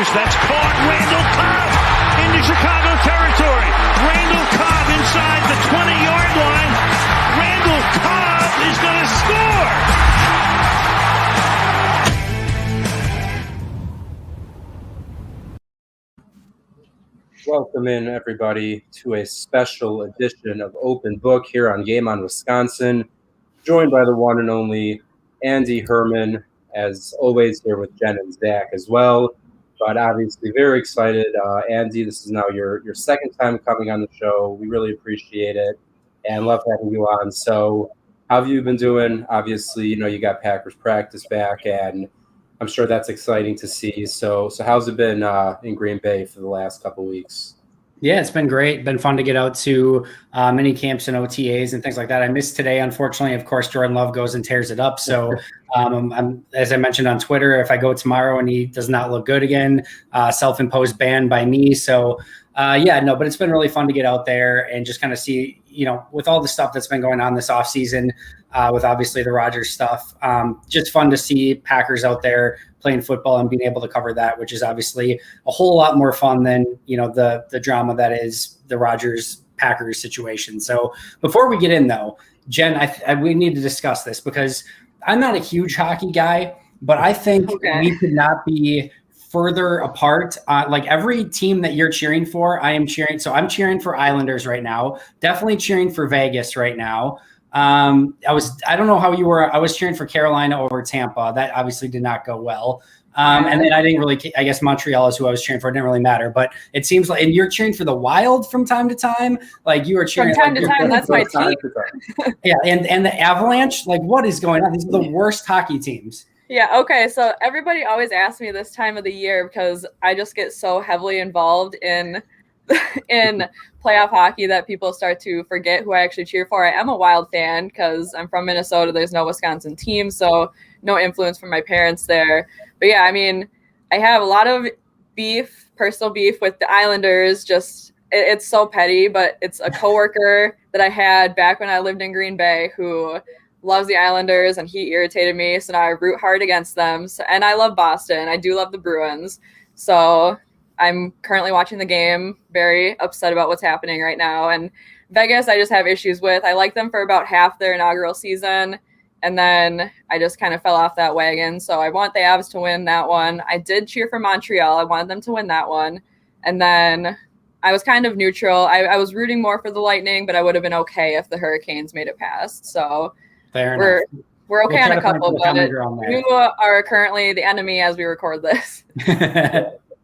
Rodgers. That's caught. Randall Cobb into Chicago territory. Randall Cobb inside the 20-yard line. Randall Cobb is going to score. Welcome in, everybody, to a special edition of Open Book here on Game On Wisconsin. Joined by the one and only Andy Herman, as always, here with Jen and Zach as well. But obviously, very excited. Andy, this is now your second time coming on the show. We really appreciate it and love having you on. So, how have you been doing? Obviously, you got Packers practice back, and I'm sure that's exciting to see. So how's it been in Green Bay for the last couple of weeks? Yeah, it's been great. Been fun to get out to mini camps and OTAs and things like that. I missed today, unfortunately. Of course, Jordan Love goes and tears it up. So I'm, as I mentioned on Twitter, if I go tomorrow and he does not look good again, self-imposed ban by me. So but it's been really fun to get out there and just kind of see, with all the stuff that's been going on this offseason, with obviously the Rodgers stuff, just fun to see Packers out there playing football and being able to cover that, which is obviously a whole lot more fun than, the drama that is the Rodgers Packers situation. So before we get in though, Jen, we need to discuss this because I'm not a huge hockey guy, but I think we could not be further apart. Like every team that you're cheering for, I am cheering. So I'm cheering for Islanders right now. Definitely cheering for Vegas right now. I don't know how you were. I was cheering for Carolina over Tampa. That obviously did not go well. And then I didn't really, I guess Montreal is who I was cheering for. It didn't really matter, but it seems like, and you're cheering for the Wild from time to time. Like you were cheering from time to time. That's my team. Yeah. And the Avalanche, like what is going on? These are the worst hockey teams. Yeah. Okay. So everybody always asks me this time of the year because I just get so heavily involved in playoff hockey that people start to forget who I actually cheer for. I am a Wild fan because I'm from Minnesota. There's no Wisconsin team, so no influence from my parents there. But yeah, I mean, I have a lot of personal beef with the Islanders. Just it's so petty, but it's a coworker that I had back when I lived in Green Bay who loves the Islanders, and he irritated me. So now I root hard against them. So, and I love Boston. I do love the Bruins. So I'm currently watching the game, very upset about what's happening right now. And Vegas, I just have issues with. I liked them for about half their inaugural season, and then I just kind of fell off that wagon. So I want the Avs to win that one. I did cheer for Montreal. I wanted them to win that one. And then I was kind of neutral. I was rooting more for the Lightning, but I would have been okay if the Hurricanes made it past. So we're okay on a couple, but you are currently the enemy as we record this.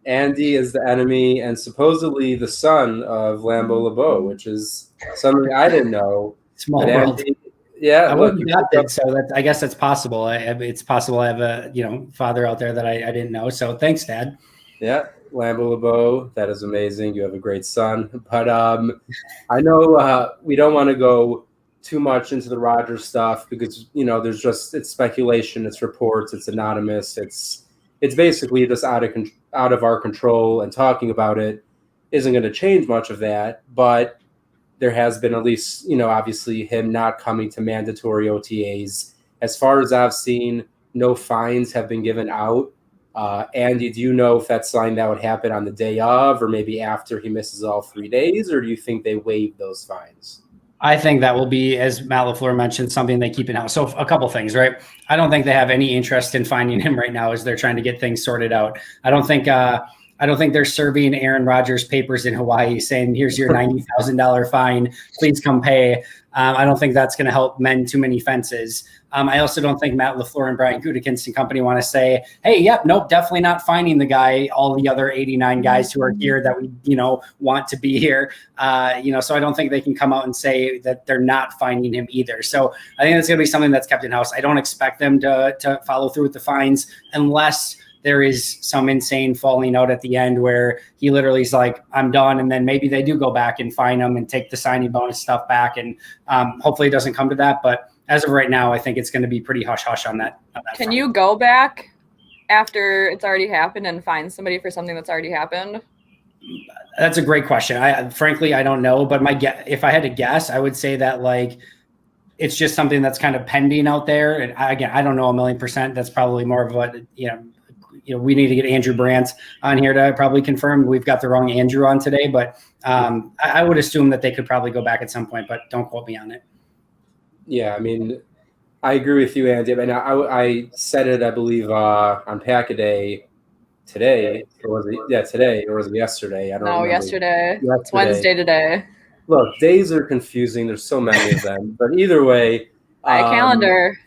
Andy is the enemy and supposedly the son of Lambeau LeBeau, which is something I didn't know. Small world. Andy, yeah, I wouldn't got that, so I guess that's possible. It's possible I have a father out there that I didn't know. So thanks, Dad. Yeah, Lambeau LeBeau, that is amazing. You have a great son. But I know we don't want to go too much into the Rodgers stuff because it's speculation, it's reports, it's anonymous, it's basically just out of our control, and talking about it isn't going to change much of that. But there has been at least, obviously him not coming to mandatory OTAs. As far as I've seen, no fines have been given out. Andy, do you know if that's something that would happen on the day of or maybe after he misses all 3 days, or do you think they waive those fines? I think that will be, as Matt LaFleur mentioned, something they keep in house. So a couple things, right? I don't think they have any interest in finding him right now as they're trying to get things sorted out. I don't think they're serving Aaron Rodgers papers in Hawaii saying, here's your $90,000 fine, please come pay. I don't think that's going to help mend too many fences. I also don't think Matt LaFleur and Brian Gutekunst and company want to say, hey, yep, nope, definitely not finding the guy, all the other 89 guys who are here that we, want to be here. So I don't think they can come out and say that they're not finding him either. So I think that's going to be something that's kept in house. I don't expect them to follow through with the fines unless there is some insane falling out at the end where he literally is like, I'm done. And then maybe they do go back and fine him and take the signing bonus stuff back. And hopefully it doesn't come to that. But as of right now, I think it's going to be pretty hush-hush on that. Can you go back after it's already happened and find somebody for something that's already happened? That's a great question. Frankly, I don't know. But if I had to guess, I would say that it's just something that's kind of pending out there. And again, I don't know 1,000,000%. That's probably more of what, we need to get Andrew Brandt on here to probably confirm. We've got the wrong Andrew on today, but I would assume that they could probably go back at some point, but don't quote me on it. Yeah, I mean, I agree with you, Andy. I mean, I said it, I believe, on Pack-A-Day today. Or was it? Yeah, today. Or was it yesterday? I don't know. Yesterday. It's Wednesday today. Look, days are confusing. There's so many of them. But either way. Buy a calendar.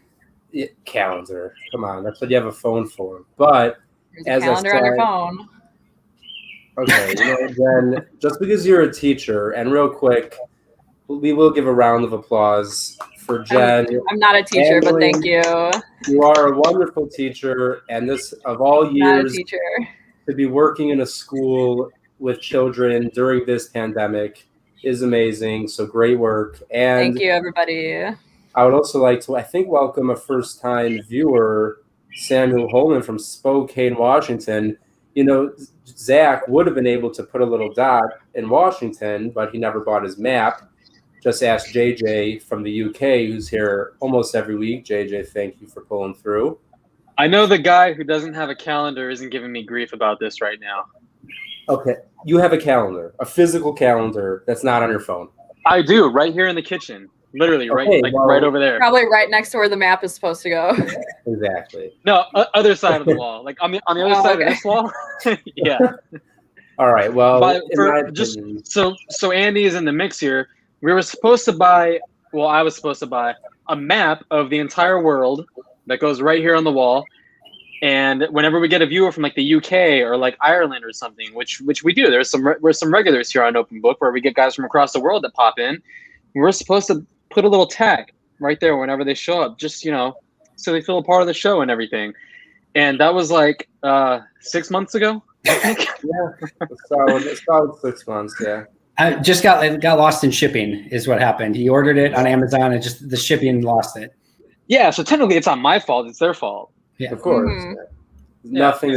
Calendar. Come on. That's what you have a phone for. But there's a calendar on your phone. Okay. Then just because you're a teacher, and real quick, we will give a round of applause for Jen. I'm not a teacher, but thank you. You are a wonderful teacher, and this, of all years, to be working in a school with children during this pandemic is amazing. So great work. And thank you, everybody. I would also like to, welcome a first-time viewer, Samuel Holman from Spokane, Washington. Zach would have been able to put a little dot in Washington, but he never bought his map. Just ask JJ from the UK, who's here almost every week. JJ, thank you for pulling through. I know the guy who doesn't have a calendar isn't giving me grief about this right now. Okay. You have a calendar, a physical calendar that's not on your phone. I do, right here in the kitchen. Literally, right over there. Probably right next to where the map is supposed to go. Exactly. No, other side of the wall. Like on the other side of this wall. Yeah. All right. Well, so Andy is in the mix here. We were supposed to buy, I was supposed to buy a map of the entire world that goes right here on the wall. And whenever we get a viewer from like the UK or like Ireland or something, which we do, there's some regulars here on Open Book where we get guys from across the world that pop in. We're supposed to put a little tag right there whenever they show up, just, so they feel a part of the show and everything. And that was like 6 months ago, I think. Yeah, it's solid 6 months, yeah. I just got lost in shipping is what happened. He ordered it on Amazon and just the shipping lost it. Yeah, so technically it's not my fault. It's their fault. Yeah, of course. Mm-hmm. Nothing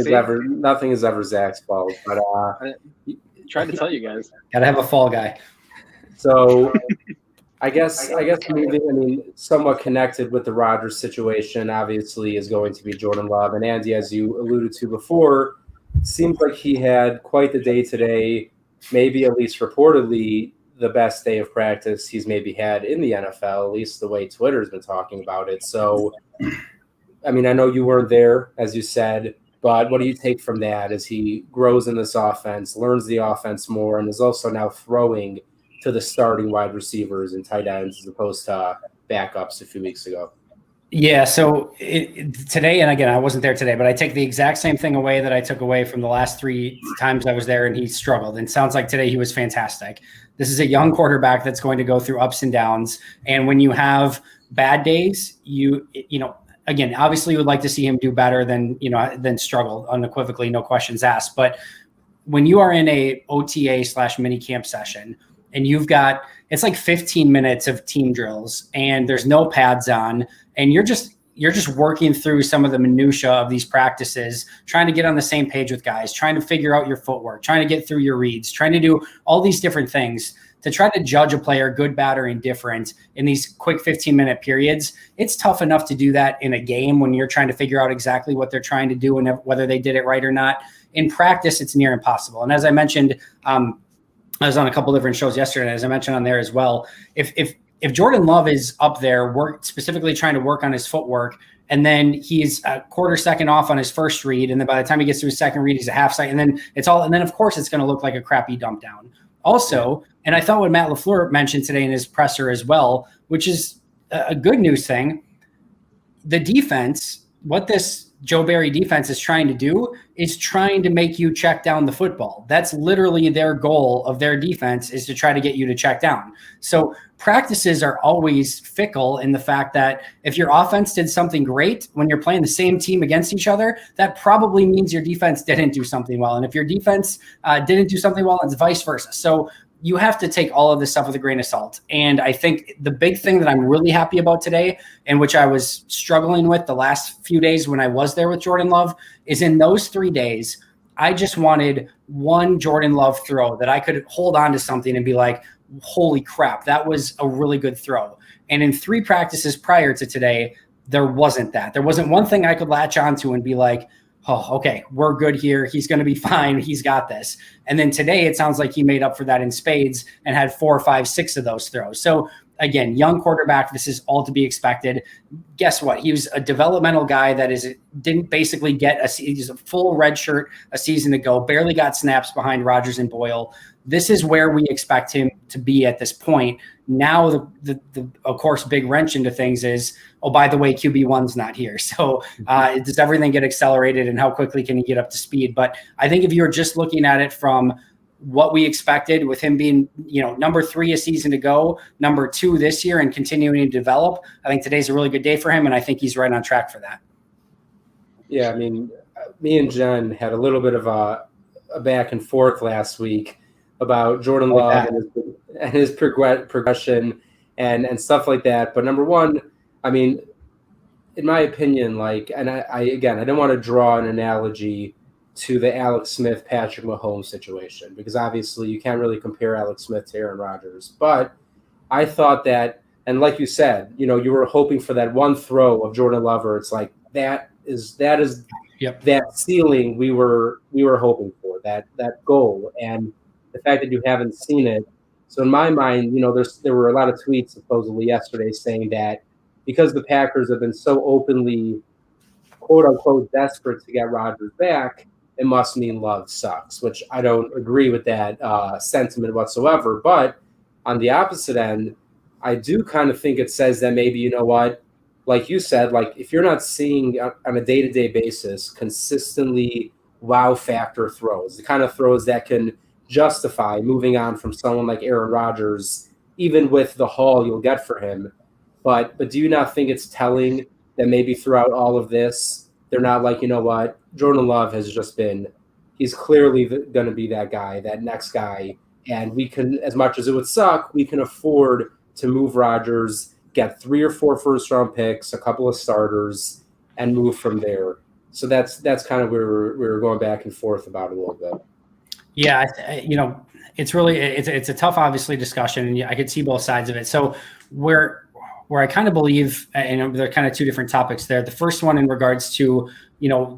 is ever Zach's fault. But I tried to tell you guys. Gotta have a fall guy. So I guess moving, somewhat connected with the Rodgers situation, obviously, is going to be Jordan Love. And Andy, as you alluded to before, seems like he had quite the day today. Maybe at least reportedly the best day of practice he's maybe had in the NFL, at least the way Twitter's been talking about it. So, I mean, I know you weren't there, as you said, but what do you take from that as he grows in this offense, learns the offense more, and is also now throwing to the starting wide receivers and tight ends as opposed to backups a few weeks ago? Yeah, so today, and again, I wasn't there today, but I take the exact same thing away that I took away from the last 3 times I was there, and he struggled. And it sounds like today he was fantastic. This is a young quarterback that's going to go through ups and downs. And when you have bad days, again, obviously you would like to see him do better than struggle unequivocally, no questions asked. But when you are in a OTA/mini camp session and you've got, it's like 15 minutes of team drills and there's no pads on, and you're just working through some of the minutia of these practices, trying to get on the same page with guys, trying to figure out your footwork, trying to get through your reads, trying to do all these different things to try to judge a player good, bad, or indifferent in these quick 15-minute periods. It's tough enough to do that in a game when you're trying to figure out exactly what they're trying to do and whether they did it right or not. In practice, it's near impossible. And as I mentioned, I was on a couple different shows yesterday, and as I mentioned on there as well, if Jordan Love is up there specifically trying to work on his footwork, and then he's a quarter second off on his first read, and then by the time he gets to his second read, he's a half second, and then of course it's going to look like a crappy dump down. Also, and I thought what Matt LaFleur mentioned today in his presser as well, which is a good news thing, the defense, what this Joe Barry defense is trying to do is trying to make you check down the football. That's literally their goal of their defense, is to try to get you to check down. So practices are always fickle in the fact that if your offense did something great when you're playing the same team against each other, that probably means your defense didn't do something well. And if your defense didn't do something well, it's vice versa. So you have to take all of this stuff with a grain of salt. And I think the big thing that I'm really happy about today, and which I was struggling with the last few days when I was there with Jordan Love, is in those 3 days, I just wanted one Jordan Love throw that I could hold on to something and be like, holy crap, that was a really good throw. And in 3 practices prior to today, there wasn't that. There wasn't one thing I could latch onto and be like, oh, okay, we're good here. He's going to be fine. He's got this. And then today, it sounds like he made up for that in spades and had 4, 5, 6 of those throws. So again, young quarterback, this is all to be expected. Guess what? He was a developmental guy that didn't basically get he's a full red shirt a season ago, barely got snaps behind Rodgers and Boyle. This is where we expect him to be at this point. Now, the of course, big wrench into things is, oh, by the way, QB1's not here. So does everything get accelerated, and how quickly can he get up to speed? But I think if you're just looking at it from what we expected with him being, number 3 a season ago, number 2 this year, and continuing to develop, I think today's a really good day for him, and I think he's right on track for that. Yeah, I mean, me and Jen had a little bit of a back and forth last week about Jordan Love and his progression and stuff like that. But number one, I mean, in my opinion, and I don't want to draw an analogy to the Alex Smith, Patrick Mahomes situation, because obviously you can't really compare Alex Smith to Aaron Rodgers. But I thought that, and like you said, you were hoping for that one throw of Jordan Love, it's like that is Yep. that ceiling we were hoping for, that goal. And the fact that you haven't seen it. So in my mind, there were a lot of tweets supposedly yesterday saying that because the Packers have been so openly, quote unquote, desperate to get Rodgers back, it must mean Love sucks, which I don't agree with that sentiment whatsoever. But on the opposite end, I do kind of think it says that maybe, you know what, like you said, if you're not seeing on a day-to-day basis consistently wow factor throws, the kind of throws that can justify moving on from someone like Aaron Rodgers, even with the haul you'll get for him. But do you not think it's telling that maybe throughout all of this, they're not like, you know what, Jordan Love has just been, he's clearly going to be that guy, that next guy. And we can, as much as it would suck, we can afford to move Rodgers, get 3 or 4 first-round picks, a couple of starters, and move from there. So that's kind of where we were going back and forth about it a little bit. Yeah, it's really it's a tough, obviously, discussion, and I could see both sides of it. So where I kind of believe, and there are kind of two different topics there. The first one in regards to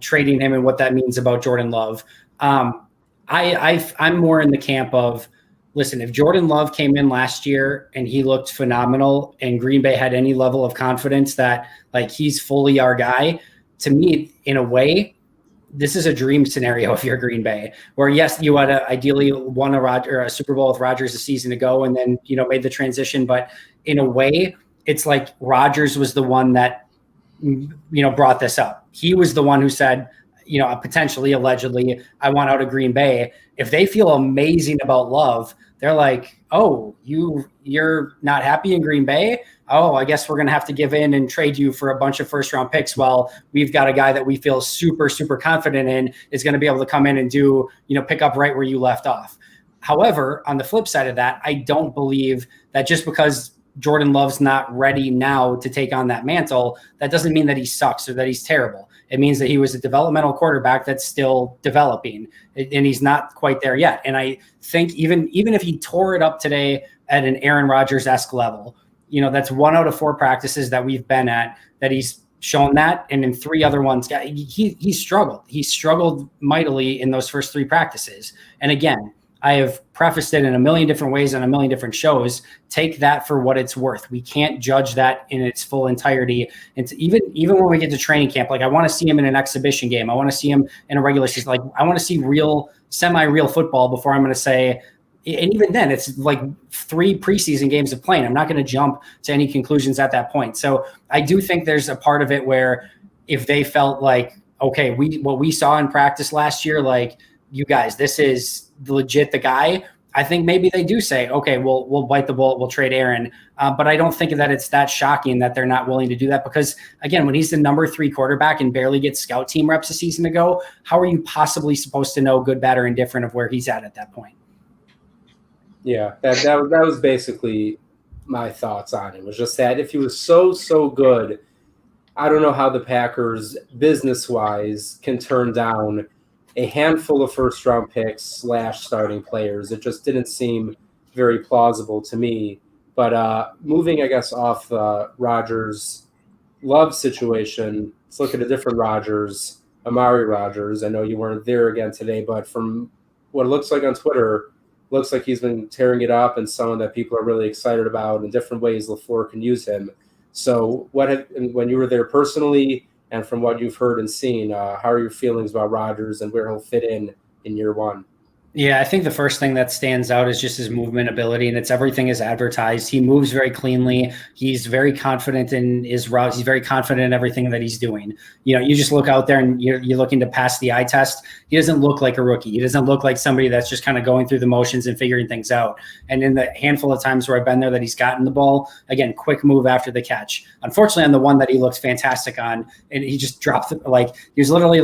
trading him and what that means about Jordan Love. I'm more in the camp of, listen, if Jordan Love came in last year and he looked phenomenal, and Green Bay had any level of confidence that he's fully our guy, to me, in a way, this is a dream scenario if you're Green Bay, where yes, you had ideally won a Super Bowl with Rodgers a season ago, and then made the transition. But in a way, it's like Rodgers was the one that brought this up. He was the one who said, potentially, allegedly, I want out of Green Bay. If they feel amazing about Love, they're like, oh, you're not happy in Green Bay? Oh, I guess we're going to have to give in and trade you for a bunch of first-round picks while we've got a guy that we feel super, super confident in is going to be able to come in and do, pick up right where you left off. However, on the flip side of that, I don't believe that just because Jordan Love's not ready now to take on that mantle, that doesn't mean that he sucks or that he's terrible. It means that he was a developmental quarterback that's still developing, and he's not quite there yet. And I think even if he tore it up today at an Aaron Rodgers-esque level, that's 1 out of 4 practices that we've been at that he's shown that. And in 3 other ones, he struggled. He struggled mightily in those first 3 practices. And again, I have prefaced it in a million different ways on a million different shows. Take that for what it's worth. We can't judge that in its full entirety. And even when we get to training camp, I want to see him in an exhibition game. I want to see him in a regular season. I want to see semi-real football before I'm going to say. And even then, it's 3 preseason games of playing. I'm not going to jump to any conclusions at that point. So I do think there's a part of it where if they felt okay, what we saw in practice last year, you guys, this is legit the guy. I think maybe they do say, okay, we'll bite the bullet, we'll trade Aaron. But I don't think that it's that shocking that they're not willing to do that, because again, when he's the number 3 quarterback and barely gets scout team reps a season ago, how are you possibly supposed to know good, bad, or indifferent of where he's at that point? Yeah, that was basically my thoughts on it. Was just that if he was so good, I don't know how the Packers, business-wise, can turn down a handful of first-round picks / starting players. It just didn't seem very plausible to me. But moving, I guess, off the Rodgers-Love situation, let's look at a different Rodgers. Amari Rodgers. I know you weren't there again today, but from what it looks like on Twitter, looks like he's been tearing it up and someone that people are really excited about in different ways LaFleur can use him. So when you were there personally and from what you've heard and seen, how are your feelings about Rodgers and where he'll fit in year one? Yeah, I think the first thing that stands out is just his movement ability, and it's everything is advertised. He moves very cleanly. He's very confident in his routes. He's very confident in everything that he's doing. You just look out there and you're looking to pass the eye test. He doesn't look like a rookie. He doesn't look like somebody that's just kind of going through the motions and figuring things out. And in the handful of times where I've been there that he's gotten the ball, again, quick move after the catch. Unfortunately, on the one that he looked fantastic on, and he just dropped it, he was literally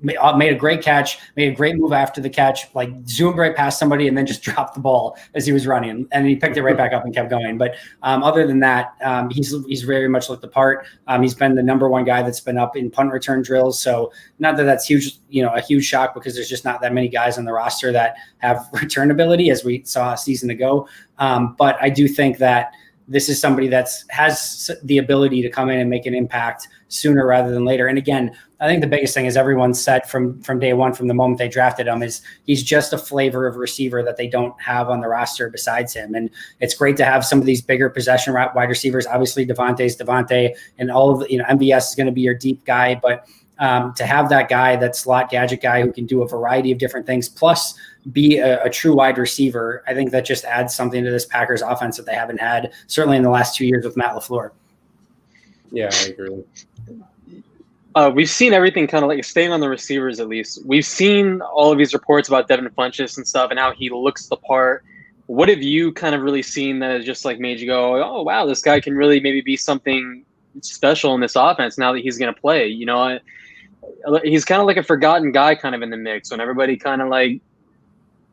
made a great catch, made a great move after the catch, zoomed right past somebody and then just dropped the ball as he was running. And he picked it right back up and kept going. But other than that, he's very much looked the part. He's been the number one guy that's been up in punt return drills. So not that that's huge, a huge shock, because there's just not that many guys on the roster that have return ability, as we saw a season ago. But I do think that this is somebody that has the ability to come in and make an impact sooner rather than later. And again, I think the biggest thing is everyone said from day one, from the moment they drafted him, is he's just a flavor of receiver that they don't have on the roster besides him. And it's great to have some of these bigger possession wide receivers. Obviously, Devontae's Devontae, and all of MVS is going to be your deep guy, but to have that guy, that slot gadget guy who can do a variety of different things, plus be a true wide receiver, I think that just adds something to this Packers offense that they haven't had, certainly in the last 2 years with Matt LaFleur. Yeah, I agree. We've seen everything kind of staying on the receivers, at least. We've seen all of these reports about Devin Funchess and stuff and how he looks the part. What have you kind of really seen that has just made you go, oh, wow, this guy can really maybe be something special in this offense now that he's going to play? He's kind of like a forgotten guy kind of in the mix when everybody kind of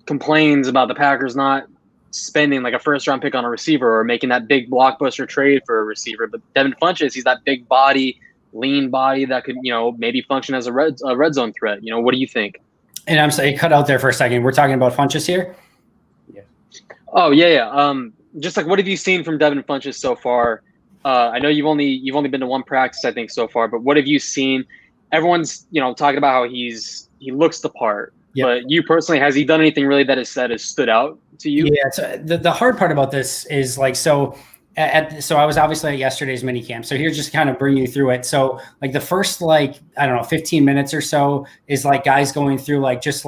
complains about the Packers not spending a first-round pick on a receiver or making that big blockbuster trade for a receiver. But Devin Funchess, he's that big body, lean body that could, maybe function as a red zone threat. What do you think? And I'm sorry, cut out there for a second. We're talking about Funchess here? Yeah. Oh, yeah. Just what have you seen from Devin Funchess so far? I know you've only been to one practice, I think, so far, but what have you seen? Everyone's, talking about how he looks the part. Yep. But you personally, has he done anything really that has stood out to you? Yeah. So the hard part about this is so I was obviously at yesterday's mini camp. So here's just kind of bring you through it. So the first 15 minutes or so is guys going through just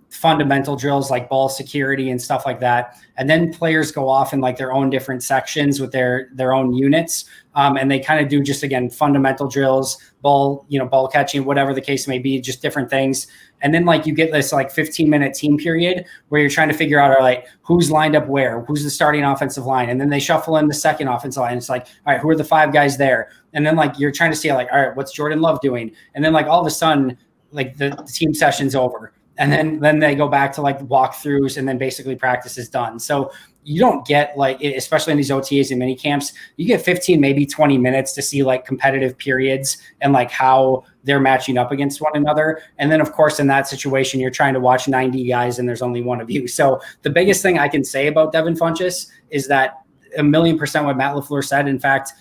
fundamental drills, ball security and stuff like that. And then players go off in their own different sections with their own units. And they kind of do just, again, fundamental drills, ball catching, whatever the case may be, just different things. And then you get this 15-minute team period where you're trying to figure out, all right, who's lined up where, who's the starting offensive line. And then they shuffle in the second offensive line. It's all right, who are the 5 guys there? And then you're trying to see all right, what's Jordan Love doing? And then all of a sudden, the team session's over. And then they go back to walkthroughs, and then basically practice is done. So you don't get especially in these OTAs and mini camps, you get 15, maybe 20 minutes to see competitive periods and how they're matching up against one another. And then of course, in that situation, you're trying to watch 90 guys and there's only one of you. So the biggest thing I can say about Devin Funchess is that 1,000,000% what Matt LaFleur said. In fact,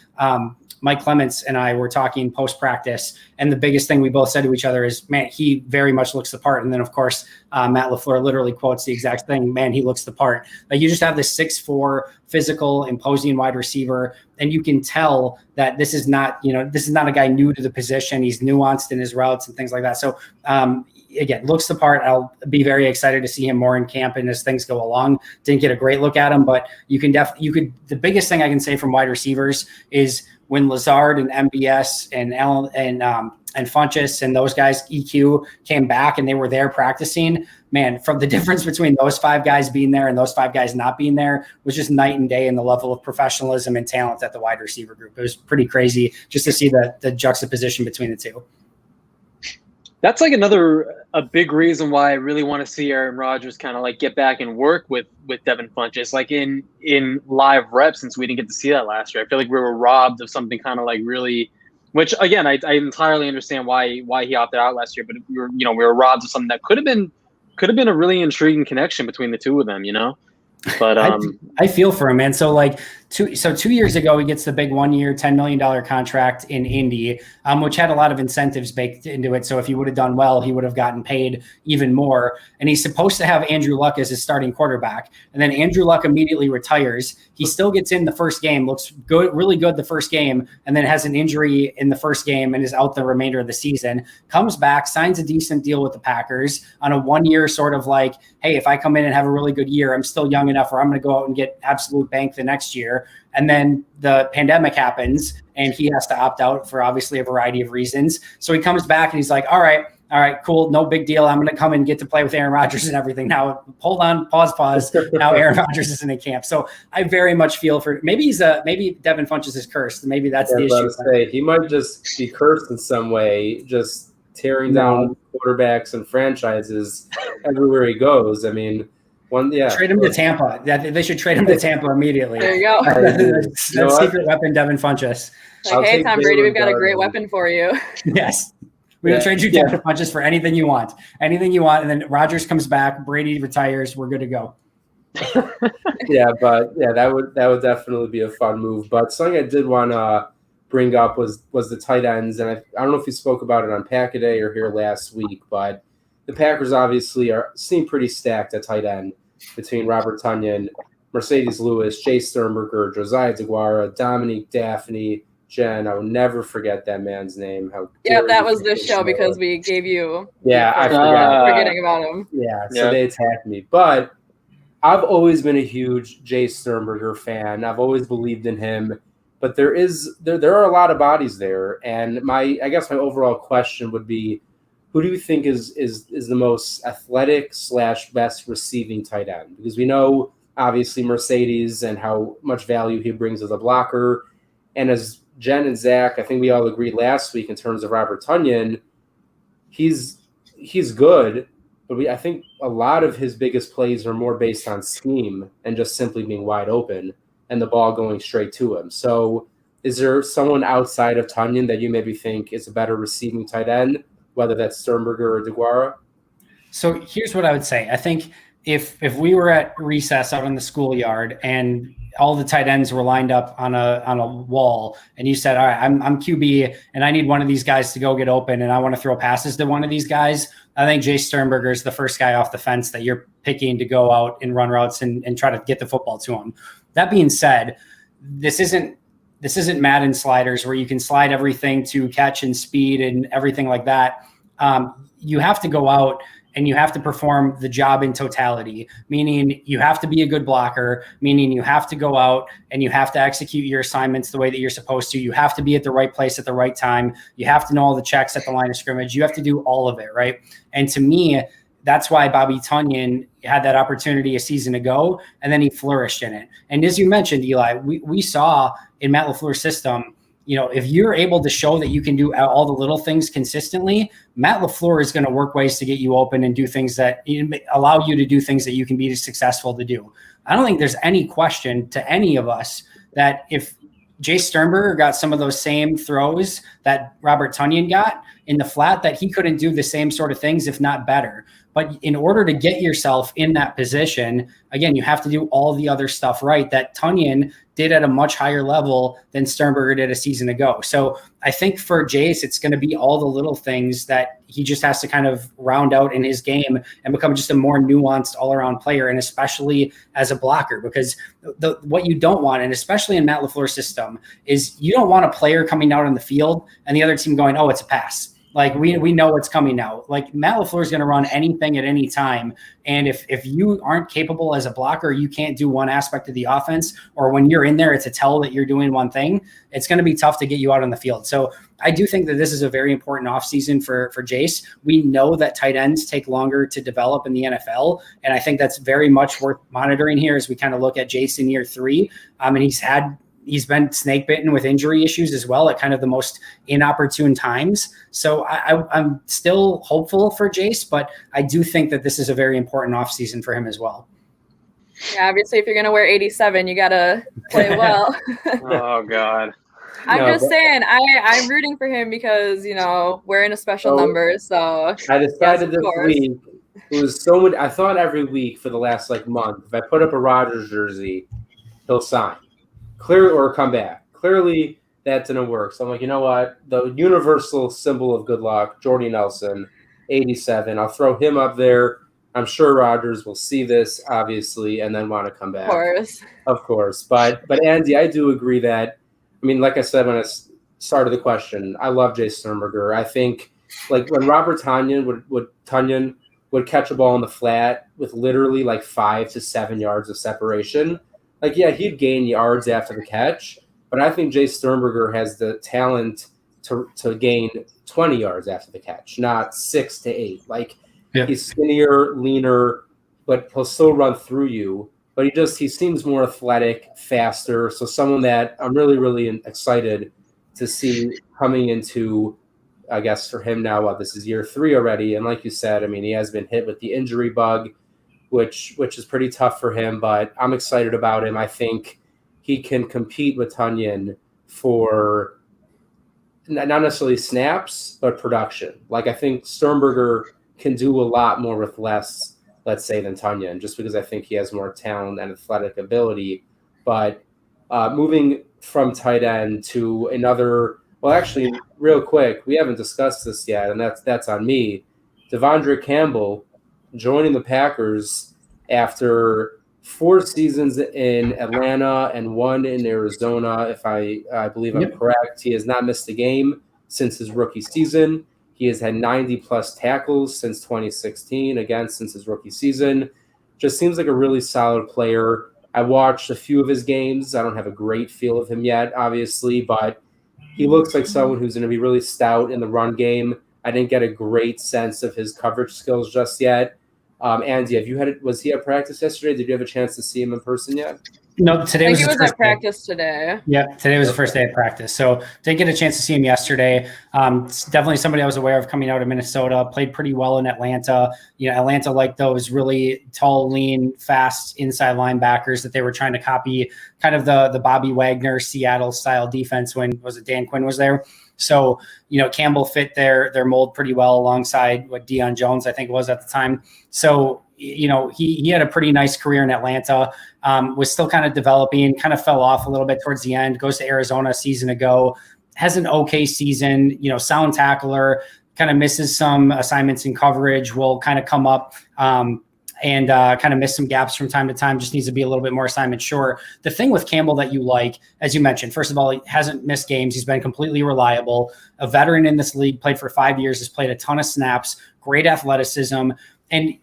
Mike Clements and I were talking post-practice, and the biggest thing we both said to each other is, man, he very much looks the part. And then, of course, Matt LaFleur literally quotes the exact thing, man, he looks the part. You just have this 6'4", physical, imposing wide receiver, and you can tell that this is not a guy new to the position. He's nuanced in his routes and things like that. So, again, looks the part. I'll be very excited to see him more in camp and as things go along. Didn't get a great look at him, but the biggest thing I can say from wide receivers is when Lazard and MBS and Allen and Funchess and those guys, EQ, came back and they were there practicing, man, from the difference between those 5 guys being there and those 5 guys not being there was just night and day in the level of professionalism and talent at the wide receiver group. It was pretty crazy just to see the juxtaposition between the two. That's a big reason why I really want to see Aaron Rodgers kind of get back and work with Devin Funchess, in live reps, since we didn't get to see that last year. I feel like we were robbed of something kind of really, which again, I entirely understand why he opted out last year, but we were robbed of something that could have been a really intriguing connection between the two of them, But I feel for him, man. So 2 years ago, he gets the big 1 year, $10 million contract in Indy, which had a lot of incentives baked into it. So if he would have done well, he would have gotten paid even more. And he's supposed to have Andrew Luck as his starting quarterback. And then Andrew Luck immediately retires. He still gets in the first game, looks good, really good the first game, and then has an injury in the first game and is out the remainder of the season. Comes back, signs a decent deal with the Packers on a 1 year sort of like, hey, if I come in and have a really good year, I'm still young enough where I'm going to go out and get absolute bank the next year. And then the pandemic happens and he has to opt out for obviously a variety of reasons. So he comes back and he's like, all right, cool. No big deal. I'm going to come and get to play with Aaron Rodgers and everything. Now, hold on, pause. Now Aaron Rodgers is in camp. So I very much feel for, maybe Devin Funchess is cursed. Maybe that's the issue. Say, he might just be cursed in some way, just tearing down quarterbacks and franchises everywhere he goes. I mean, trade him to Tampa. They should trade him to Tampa immediately. There you go. That's secret weapon, Devin Funchess. Like, hey, Tom Brady, we've got a great weapon for you. Yes. We'll trade you Devin Funchess for anything you want. And then Rodgers comes back, Brady retires, we're good to go. That would definitely be a fun move. But something I did want to bring up was the tight ends, and I don't know if you spoke about it on Pack-A-Day or here last week, but the Packers obviously seem pretty stacked at tight end between Robert Tonyan, Mercedes Lewis, Jay Sternberger, Josiah DeGuara, Dominique Daphne, Jen. I will never forget that man's name. That was this show because we gave you. I forgot. Forgetting about him. So they attacked me. But I've always been a huge Jay Sternberger fan. I've always believed in him. But there are a lot of bodies there. And I guess my overall question would be, who do you think is the most athletic / best receiving tight end? Because we know, obviously, Mercedes and how much value he brings as a blocker. And as Jen and Zach, I think we all agreed last week in terms of Robert Tonyan, he's good, but I think a lot of his biggest plays are more based on scheme and just simply being wide open and the ball going straight to him. So is there someone outside of Tonyan that you maybe think is a better receiving tight end, whether that's Sternberger or DeGuara? So here's what I would say. I think if we were at recess out in the schoolyard and all the tight ends were lined up on a wall and you said, all right, I'm QB and I need one of these guys to go get open and I want to throw passes to one of these guys, I think Jay Sternberger is the first guy off the fence that you're picking to go out and run routes and try to get the football to him. That being said, this isn't Madden sliders where you can slide everything to catch and speed and everything like that. You have to go out and you have to perform the job in totality, meaning you have to be a good blocker, meaning you have to go out and you have to execute your assignments the way that you're supposed to. You have to be at the right place at the right time. You have to know all the checks at the line of scrimmage. You have to do all of it, right? And to me, that's why Bobby Tonyan had that opportunity a season ago, and then he flourished in it. And as you mentioned, Eli, we saw in Matt LaFleur's system, if you're able to show that you can do all the little things consistently, Matt LaFleur is going to work ways to get you open and do things that allow you to do things that you can be successful to do. I don't think there's any question to any of us that if Jay Sternberger got some of those same throws that Robert Tonyan got in the flat, that he couldn't do the same sort of things, if not better. But in order to get yourself in that position, again, you have to do all the other stuff right that Tonyan did at a much higher level than Sternberger did a season ago. So I think for Jace, it's going to be all the little things that he just has to kind of round out in his game and become just a more nuanced all-around player, and especially as a blocker, because what you don't want, and especially in Matt LaFleur's system, is you don't want a player coming out on the field and the other team going, oh, it's a pass. Like we know what's coming now. Like Matt LaFleur is going to run anything at any time. And if you aren't capable as a blocker, you can't do one aspect of the offense, or when you're in there, it's a tell that you're doing one thing. It's going to be tough to get you out on the field. So I do think that this is a very important offseason for Jace. We know that tight ends take longer to develop in the NFL. And I think that's very much worth monitoring here as we kind of look at Jace in year 3. And he's been snake bitten with injury issues as well at kind of the most inopportune times. So I'm still hopeful for Jace, but I do think that this is a very important offseason for him as well. Yeah, obviously, if you're going to wear 87, you got to play well. Oh, God. I'm saying, I'm rooting for him because, we're in a special number. So I decided this week, it was so many, I thought every week for the last month, if I put up a Rodgers jersey, he'll sign. clear or come back. Clearly that didn't work. So I'm like, you know what? The universal symbol of good luck, Jordy Nelson, 87. I'll throw him up there. I'm sure Rodgers will see this, obviously, and then want to come back. Of course. But Andy, I do agree that, I mean, like I said when I started the question, I love Jay Sternberger. I think, like, when Robert Tonyan would catch a ball in the flat with literally like 5 to 7 yards of separation, like, yeah, he'd gain yards after the catch, but I think Jay Sternberger has the talent to gain 20 yards after the catch, not 6 to 8. Like, he's skinnier, leaner, but he'll still run through you. But he seems more athletic, faster. So someone that I'm really, really excited to see coming into, I guess for him now, this is year 3 already. And like you said, I mean, he has been hit with the injury bug, which is pretty tough for him. But I'm excited about him. I think he can compete with Tonyan for not necessarily snaps, but production. Like, I think Sternberger can do a lot more with less, let's say, than Tonyan, just because I think he has more talent and athletic ability. But moving from tight end to another, well, actually, real quick, we haven't discussed this yet, and that's on me. Devondre Campbell joining the Packers after 4 seasons in Atlanta and 1 in Arizona, if I believe I'm correct. He has not missed a game since his rookie season. He has had 90-plus tackles since 2016, again, since his rookie season. Just seems like a really solid player. I watched a few of his games. I don't have a great feel of him yet, obviously, but he looks like someone who's going to be really stout in the run game. I didn't get a great sense of his coverage skills just yet. Andy, was he at practice yesterday? Did you have a chance to see him in person yet? No, today was his first at practice today. Yeah, today was the first day of practice. So didn't get a chance to see him yesterday. It's definitely somebody I was aware of coming out of Minnesota, played pretty well in Atlanta. You know, Atlanta liked those really tall, lean, fast inside linebackers that they were trying to copy, kind of the Bobby Wagner Seattle style defense when Dan Quinn was there. So, you know, Campbell fit their mold pretty well alongside what Deion Jones, I think it was at the time. So, you know, he had a pretty nice career in Atlanta, was still kind of developing, kind of fell off a little bit towards the end, goes to Arizona a season ago, has an okay season, you know, sound tackler, kind of misses some assignments in coverage, will kind of come up and kind of miss some gaps from time to time, just needs to be a little bit more assignment sure. The thing with Campbell that you like, as you mentioned, first of all, he hasn't missed games. He's been completely reliable, a veteran in this league, played for 5 years, has played a ton of snaps, great athleticism. And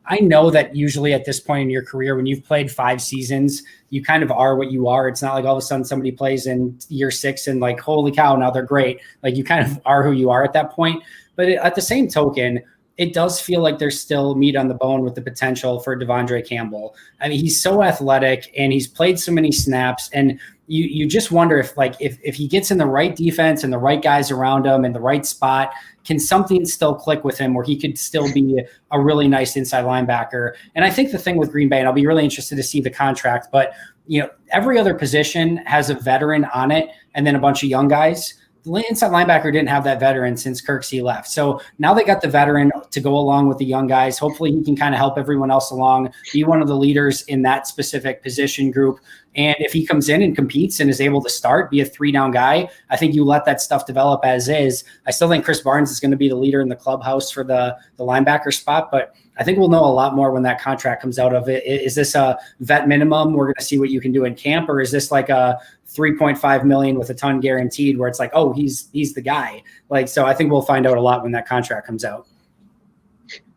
I know that usually at this point in your career, when you've played 5 seasons, you kind of are what you are. It's not like all of a sudden somebody plays in year 6 and like, holy cow, now they're great. Like, you kind of are who you are at that point. But at the same token, it does feel like there's still meat on the bone with the potential for Devondre Campbell. I mean, he's so athletic and he's played so many snaps, and you just wonder if he gets in the right defense and the right guys around him in the right spot, can something still click with him where he could still be a really nice inside linebacker? And I think the thing with Green Bay, and I'll be really interested to see the contract, but you know, every other position has a veteran on it and then a bunch of young guys. The inside linebacker didn't have that veteran since Kirksey left. So now they got the veteran to go along with the young guys. Hopefully he can kind of help everyone else along, be one of the leaders in that specific position group. And if he comes in and competes and is able to start, be a 3-down guy, I think you let that stuff develop as is. I still think Chris Barnes is going to be the leader in the clubhouse for the linebacker spot, but I think we'll know a lot more when that contract comes out of it. Is this a vet minimum? We're going to see what you can do in camp, or is this like a $3.5 million with a ton guaranteed where it's like, oh, he's the guy? Like, so I think we'll find out a lot when that contract comes out.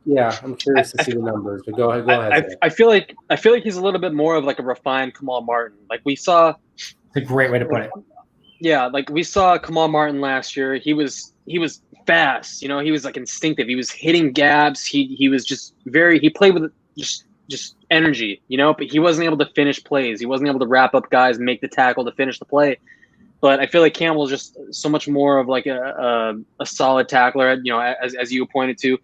Yeah, I'm curious to see the numbers, but go ahead. I feel like he's a little bit more of like a refined Kamal Martin. Like we saw. It's a great way to put it. Yeah, like we saw Kamal Martin last year. He was fast. You know, he was like instinctive. He was hitting gaps. He was just he played with just energy, you know, but he wasn't able to finish plays. He wasn't able to wrap up guys and make the tackle to finish the play. But I feel like Campbell is just so much more of like a solid tackler, you know, as you pointed to.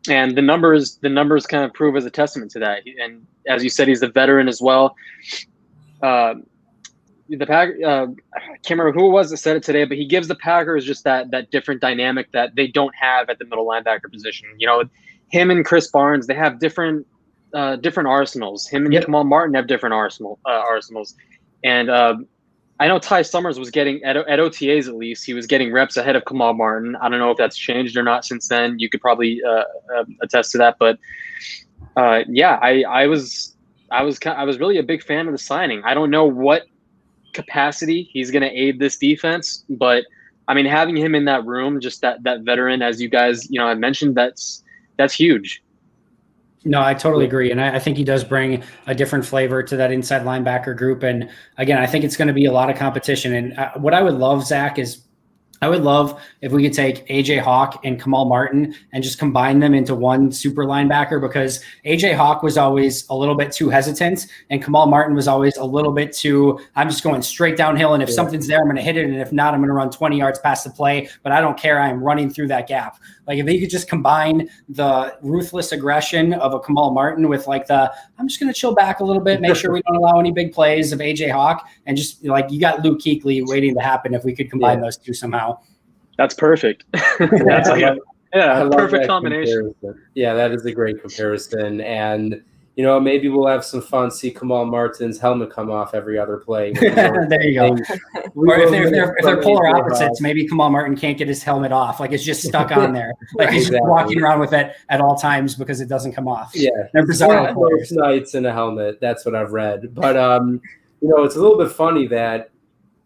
And the numbers kind of prove as a testament to that. And as you said, he's a veteran as well. I can't remember who it was that said it today, but he gives the Packers just that different dynamic that they don't have at the middle linebacker position. You know, him and Chris Barnes, they have different arsenals. Him and Kamal Martin have different arsenals. And I know Ty Summers was getting at OTAs, at least he was getting reps ahead of Kamal Martin. I don't know if that's changed or not since then. You could probably attest to that. But yeah, I was really a big fan of the signing. I don't know what capacity he's going to aid this defense, but I mean, having him in that room, just that veteran, as you guys have mentioned, that's huge. No, I totally agree. And I think he does bring a different flavor to that inside linebacker group. And again, I think it's going to be a lot of competition. And what I would love, Zach, is I would love if we could take AJ Hawk and Kamal Martin and just combine them into one super linebacker, because AJ Hawk was always a little bit too hesitant and Kamal Martin was always a little bit too, I'm just going straight downhill. And if something's there, I'm going to hit it. And if not, I'm going to run 20 yards past the play, but I don't care. I'm running through that gap. Like if they could just combine the ruthless aggression of a Kamal Martin with like I'm just going to chill back a little bit, make sure we don't allow any big plays of AJ Hawk, and just like you got Luke Kuechly waiting to happen if we could combine those two somehow. That's perfect. That's like a perfect combination. Comparison. Yeah, that is a great comparison. And, maybe we'll have some fun, see Kamal Martin's helmet come off every other play. There you go. Or if they're polar opposites, maybe Kamal Martin can't get his helmet off. Like it's just stuck on there. Like he's just walking around with it at all times because it doesn't come off. Yeah. They're bizarre. Nights in a helmet. That's what I've read. But, it's a little bit funny that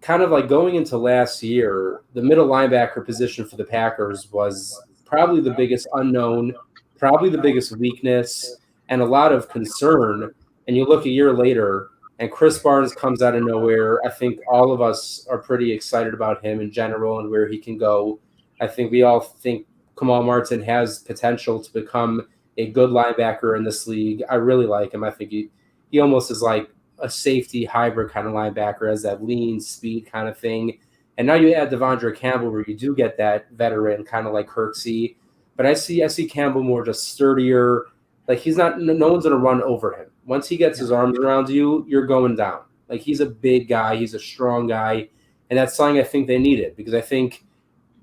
kind of like going into last year, the middle linebacker position for the Packers was probably the biggest unknown, probably the biggest weakness, and a lot of concern. And you look a year later, and Chris Barnes comes out of nowhere. I think all of us are pretty excited about him in general and where he can go. I think we all think Kamal Martin has potential to become a good linebacker in this league. I really like him. I think he almost is like a safety hybrid kind of linebacker, as that lean speed kind of thing. And now you add Devondre Campbell, where you do get that veteran kind of like Kirksey. But I see Campbell more just sturdier. Like no one's going to run over him. Once he gets his arms around you, you're going down. Like he's a big guy. He's a strong guy. And that's something I think they needed, because I think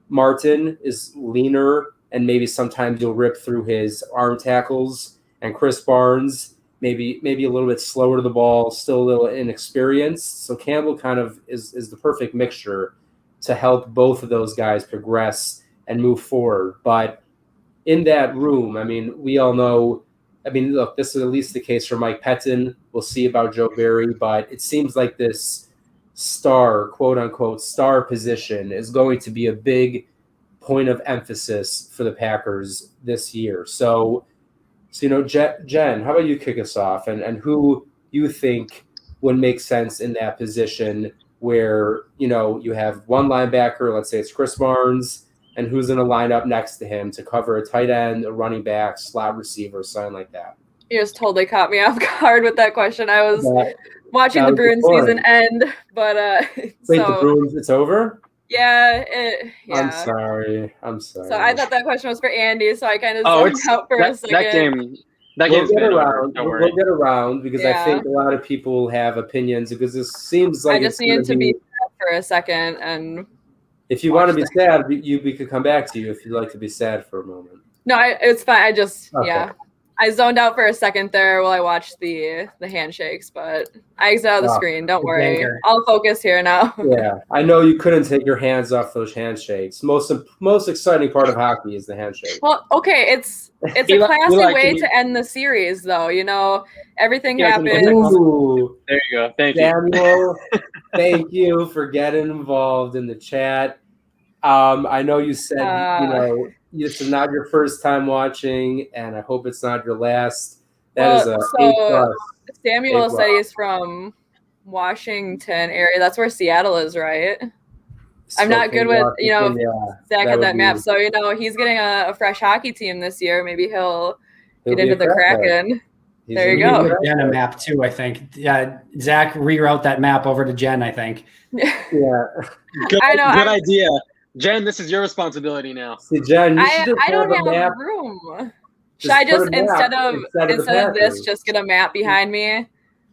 Martin is leaner and maybe sometimes you'll rip through his arm tackles, and Chris Barnes maybe a little bit slower to the ball, still a little inexperienced. So Campbell kind of is the perfect mixture to help both of those guys progress and move forward. But in that room, I mean, we all know, look, this is at least the case for Mike Pettin. We'll see about Joe Barry, but it seems like this star, quote unquote, star position is going to be a big point of emphasis for the Packers this year. So Jen, how about you kick us off, and who you think would make sense in that position where, you have one linebacker, let's say it's Chris Barnes, and who's going to line up next to him to cover a tight end, a running back, slot receiver, something like that? You just totally caught me off guard with that question. I was watching the Bruins season end, but the Bruins, it's over? Yeah, I'm sorry. So I thought that question was for Andy, so I kind of zoned out for a second. That game's been over. We'll get around, because I think a lot of people have opinions, because this seems like I just needed to be sad for a second. And if you want to be sad, we could come back to you if you'd like to be sad for a moment. No, it's fine. I just I zoned out for a second there while I watched the handshakes, but I exited out of the screen. Don't worry. I'll focus here now. Yeah, I know you couldn't take your hands off those handshakes. Most exciting part of hockey is the handshake. Well, okay, it's a classy way to end the series, though. Everything happens. Ooh, there you go. Thank you, Samuel. Thank you for getting involved in the chat. I know you said this is not your first time watching, and I hope it's not your last. That is A+. Samuel said he's from Washington area. That's where Seattle is, right? I'm not good with, Zach had that map. So, he's getting a fresh hockey team this year. Maybe he'll get into the Kraken. There you go. Jen a map too, I think. Yeah, Zach reroute that map over to Jen, I think. Yeah. Good idea. Jen, this is your responsibility now. See, Jen, I don't have a room. Should I just instead of this, just get a map behind me?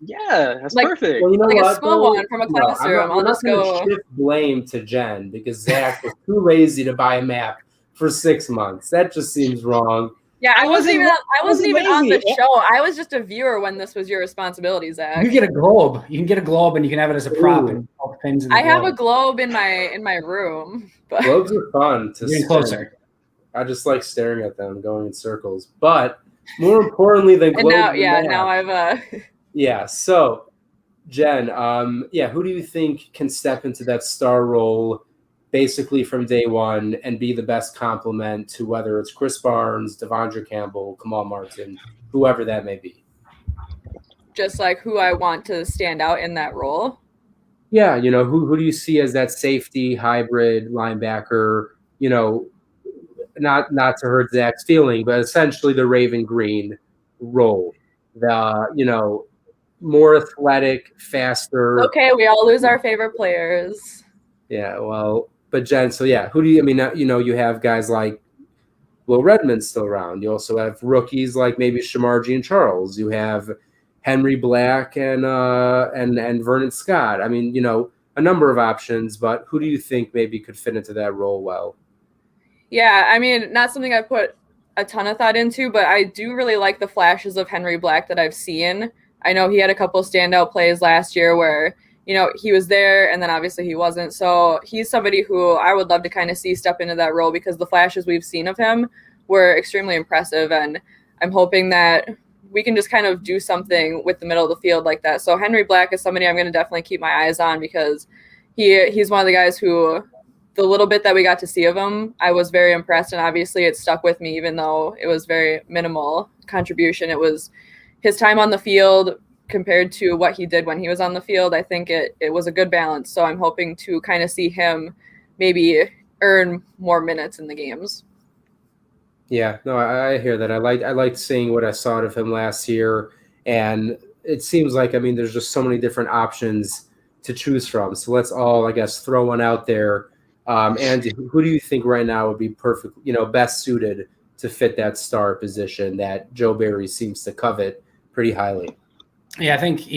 Yeah, that's perfect. Well, a school one from a classroom. I'll just go shift blame to Jen, because Zach was too lazy to buy a map for 6 months. That just seems wrong. Yeah, I wasn't even on the lazy. show. I was just a viewer when this was your responsibility, Zach. You get a globe. You can get a globe, and you can have it as a prop. Ooh. And all the pins in the I have a globe. globe in my room. But Globes are fun to Getting spin. closer. I just like staring at them going in circles. But more importantly than and globes, now, and yeah, math- now I've yeah. So, Jen, who do you think can step into that star role basically from day one and be the best complement to whether it's Chris Barnes, Devondre Campbell, Kamal Martin, whoever that may be? just like who I want to stand out in that role. Yeah, who do you see as that safety hybrid linebacker? Not to hurt Zach's feeling, but essentially the Raven Green role. The more athletic, faster. Okay, we all lose our favorite players. Yeah, well, but Jen, so yeah, who do you? I mean, you have guys like Will Redmond still around. You also have rookies like maybe Shamar Jean Charles. You have Henry Black and Vernon Scott. I mean, a number of options, but who do you think maybe could fit into that role well? Yeah, I mean, not something I put a ton of thought into, but I do really like the flashes of Henry Black that I've seen. I know he had a couple standout plays last year where, he was there and then obviously he wasn't. So he's somebody who I would love to kind of see step into that role because the flashes we've seen of him were extremely impressive. And I'm hoping that we can just kind of do something with the middle of the field like that. So Henry Black is somebody I'm going to definitely keep my eyes on because he's one of the guys who – the little bit that we got to see of him, I was very impressed, and obviously it stuck with me even though it was very minimal contribution. It was his time on the field compared to what he did when he was on the field. I think it was a good balance, so I'm hoping to kind of see him maybe earn more minutes in the games. Yeah, no, I hear that. I liked seeing what I saw of him last year, and it seems like, there's just so many different options to choose from. So let's all, I guess, throw one out there. Andy, who do you think right now would be perfect, best suited to fit that star position that Joe Barry seems to covet pretty highly? Yeah, I think,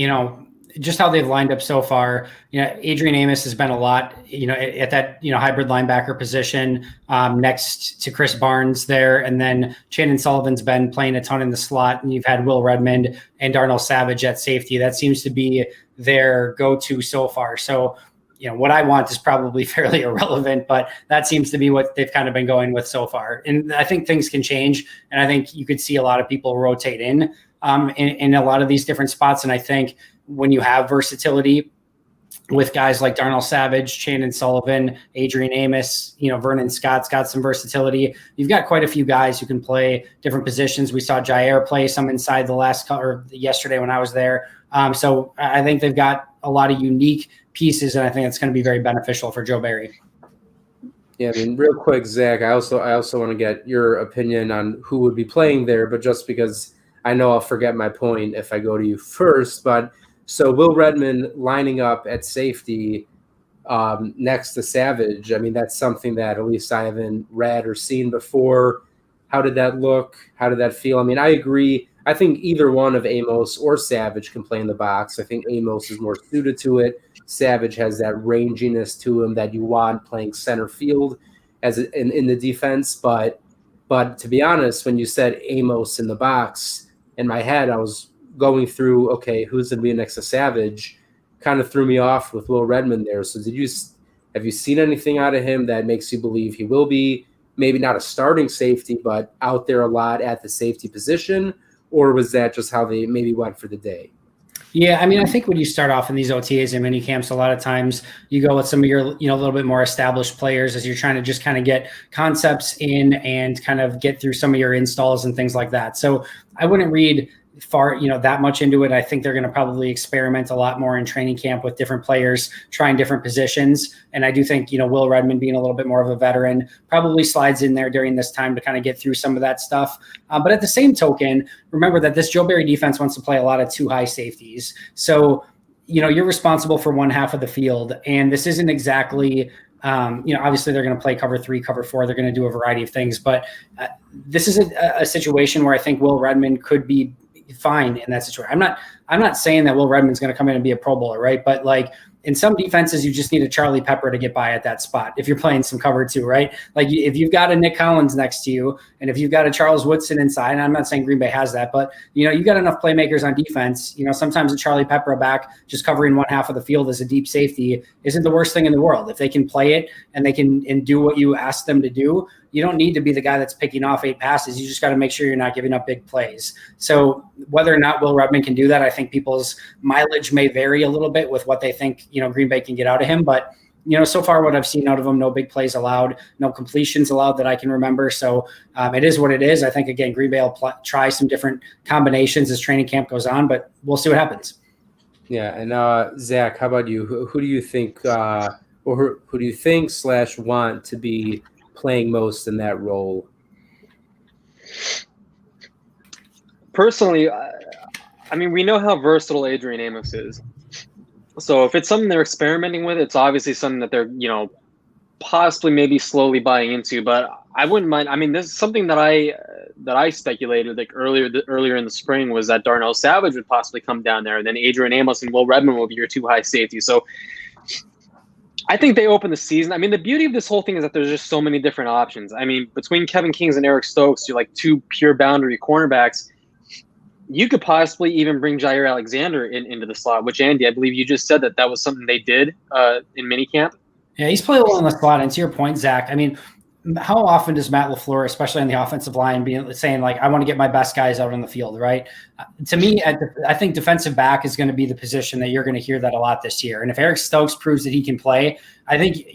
just how they've lined up so far, Adrian Amos has been a lot, at that, hybrid linebacker position next to Chris Barnes there. And then Shannon Sullivan's been playing a ton in the slot, and you've had Will Redmond and Darnell Savage at safety. That seems to be their go-to so far. So, what I want is probably fairly irrelevant, but that seems to be what they've kind of been going with so far. And I think things can change. And I think you could see a lot of people rotate in a lot of these different spots. And I think when you have versatility with guys like Darnell Savage, Shannon Sullivan, Adrian Amos, Vernon Scott's got some versatility. You've got quite a few guys who can play different positions. We saw Jair play some inside yesterday when I was there. So I think they've got a lot of unique pieces, and I think it's going to be very beneficial for Joe Barry. Yeah, real quick, Zach, I also want to get your opinion on who would be playing there, but just because I know I'll forget my point if I go to you first. But so Will Redmond lining up at safety next to Savage, that's something that at least I haven't read or seen before. How did that look? How did that feel? I agree. I think either one of Amos or Savage can play in the box. I think Amos is more suited to it. Savage has that ranginess to him that you want playing center field in the defense. But to be honest, when you said Amos in the box, in my head I was going through, okay, who's going to be next to Savage? Kind of threw me off with Will Redmond there. So have you seen anything out of him that makes you believe he will be maybe not a starting safety, but out there a lot at the safety position? Or was that just how they maybe went for the day? Yeah, I think when you start off in these OTAs and mini camps, a lot of times you go with some of your, a little bit more established players as you're trying to just kind of get concepts in and kind of get through some of your installs and things like that. So I wouldn't read far, that much into it. I think they're going to probably experiment a lot more in training camp with different players, trying different positions. And I do think, Will Redmond being a little bit more of a veteran probably slides in there during this time to kind of get through some of that stuff. But at the same token, remember that this Joe Barry defense wants to play a lot of two high safeties. So, you're responsible for one half of the field, and this isn't exactly obviously they're going to play cover 3, cover 4. They're going to do a variety of things, but this is a situation where I think Will Redmond could be fine in that situation. I'm not saying that Will Redmond's going to come in and be a Pro Bowler, right? But in some defenses, you just need a Charlie Pepper to get by at that spot if you're playing some cover 2, right? Like if you've got a Nick Collins next to you, and if you've got a Charles Woodson inside, and I'm not saying Green Bay has that, but you've got enough playmakers on defense. Sometimes a Charlie Pepper back just covering one half of the field as a deep safety isn't the worst thing in the world. If they can play it and they can do what you ask them to do, you don't need to be the guy that's picking off 8 passes. You just got to make sure you're not giving up big plays. So whether or not Will Redmond can do that, I think people's mileage may vary a little bit with what they think, Green Bay can get out of him. But, so far what I've seen out of him, no big plays allowed, no completions allowed that I can remember. So it is what it is. I think, again, Green Bay will try some different combinations as training camp goes on, but we'll see what happens. Yeah. And Zach, how about you? Who do you think or who do you think / want to be playing most in that role? Personally, we know how versatile Adrian Amos is. So if it's something they're experimenting with, it's obviously something that they're, possibly maybe slowly buying into. But I wouldn't mind. This is something that I speculated like earlier in the spring was that Darnell Savage would possibly come down there, and then Adrian Amos and Will Redmond will be your 2 high safeties. So I think they open the season. The beauty of this whole thing is that there's just so many different options. Between Kevin Kings and Eric Stokes, you're like 2 pure boundary cornerbacks. You could possibly even bring Jair Alexander into the slot, which, Andy, I believe you just said that was something they did in minicamp. Yeah, he's played well in the slot. And to your point, Zach, how often does Matt LaFleur, especially on the offensive line, be saying, like, I want to get my best guys out on the field, right? To me, I think defensive back is going to be the position that you're going to hear that a lot this year. And if Eric Stokes proves that he can play, I think,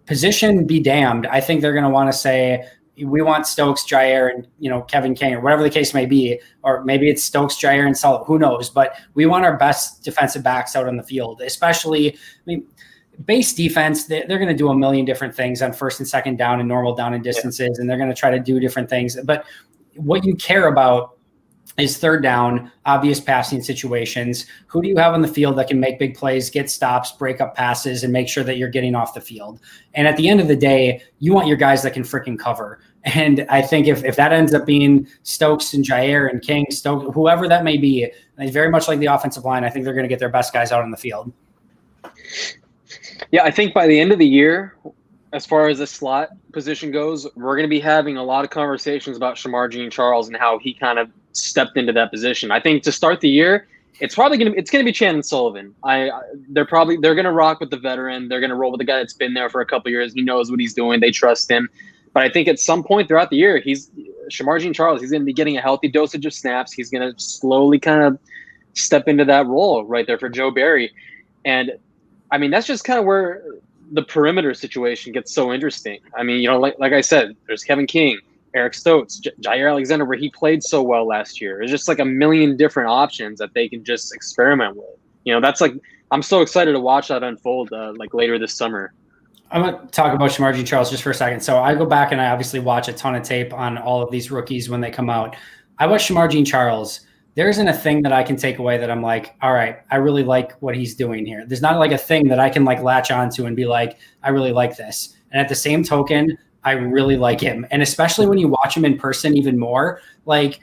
position be damned. I think they're going to want to say, we want Stokes, Jair, and Kevin King, or whatever the case may be, or maybe it's Stokes, Jair, and Sullivan. Who knows? But we want our best defensive backs out on the field, especially. Base defense. They're going to do a million different things on first and second down and normal down and distances, and they're going to try to do different things. But what you care about is third down, obvious passing situations. Who do you have on the field that can make big plays, get stops, break up passes, and make sure that you're getting off the field? And at the end of the day, you want your guys that can freaking cover. And I think if that ends up being Stokes and Jair and King, Stokes, whoever that may be, very much like the offensive line, I think they're going to get their best guys out on the field. Yeah, I think by the end of the year, as far as the slot position goes, we're going to be having a lot of conversations about Shamar Jean-Charles and how he kind of stepped into that position. I think to start the year, it's going to be Chandon Sullivan. They're going to rock with the veteran. They're going to roll with the guy that's been there for a couple of years. He knows what he's doing. They trust him. But I think at some point throughout the year, Shamar Jean-Charles, he's going to be getting a healthy dosage of snaps. He's going to slowly kind of step into that role right there for Joe Barry. And that's just kind of where the perimeter situation gets so interesting. Like I said, there's Kevin King, Eric Stokes, Jair Alexander, where he played so well last year. There's just like a million different options that they can just experiment with. That's like, I'm so excited to watch that unfold later this summer. I'm going to talk about Shamar Jean-Charles just for a second. So I go back and I obviously watch a ton of tape on all of these rookies when they come out. I watch Shamar Jean-Charles. There isn't a thing that I can take away that I'm like, all right, I really like what he's doing here. There's not like a thing that I can like latch onto and be like, I really like this. And at the same token, I really like him. And especially when you watch him in person even more, like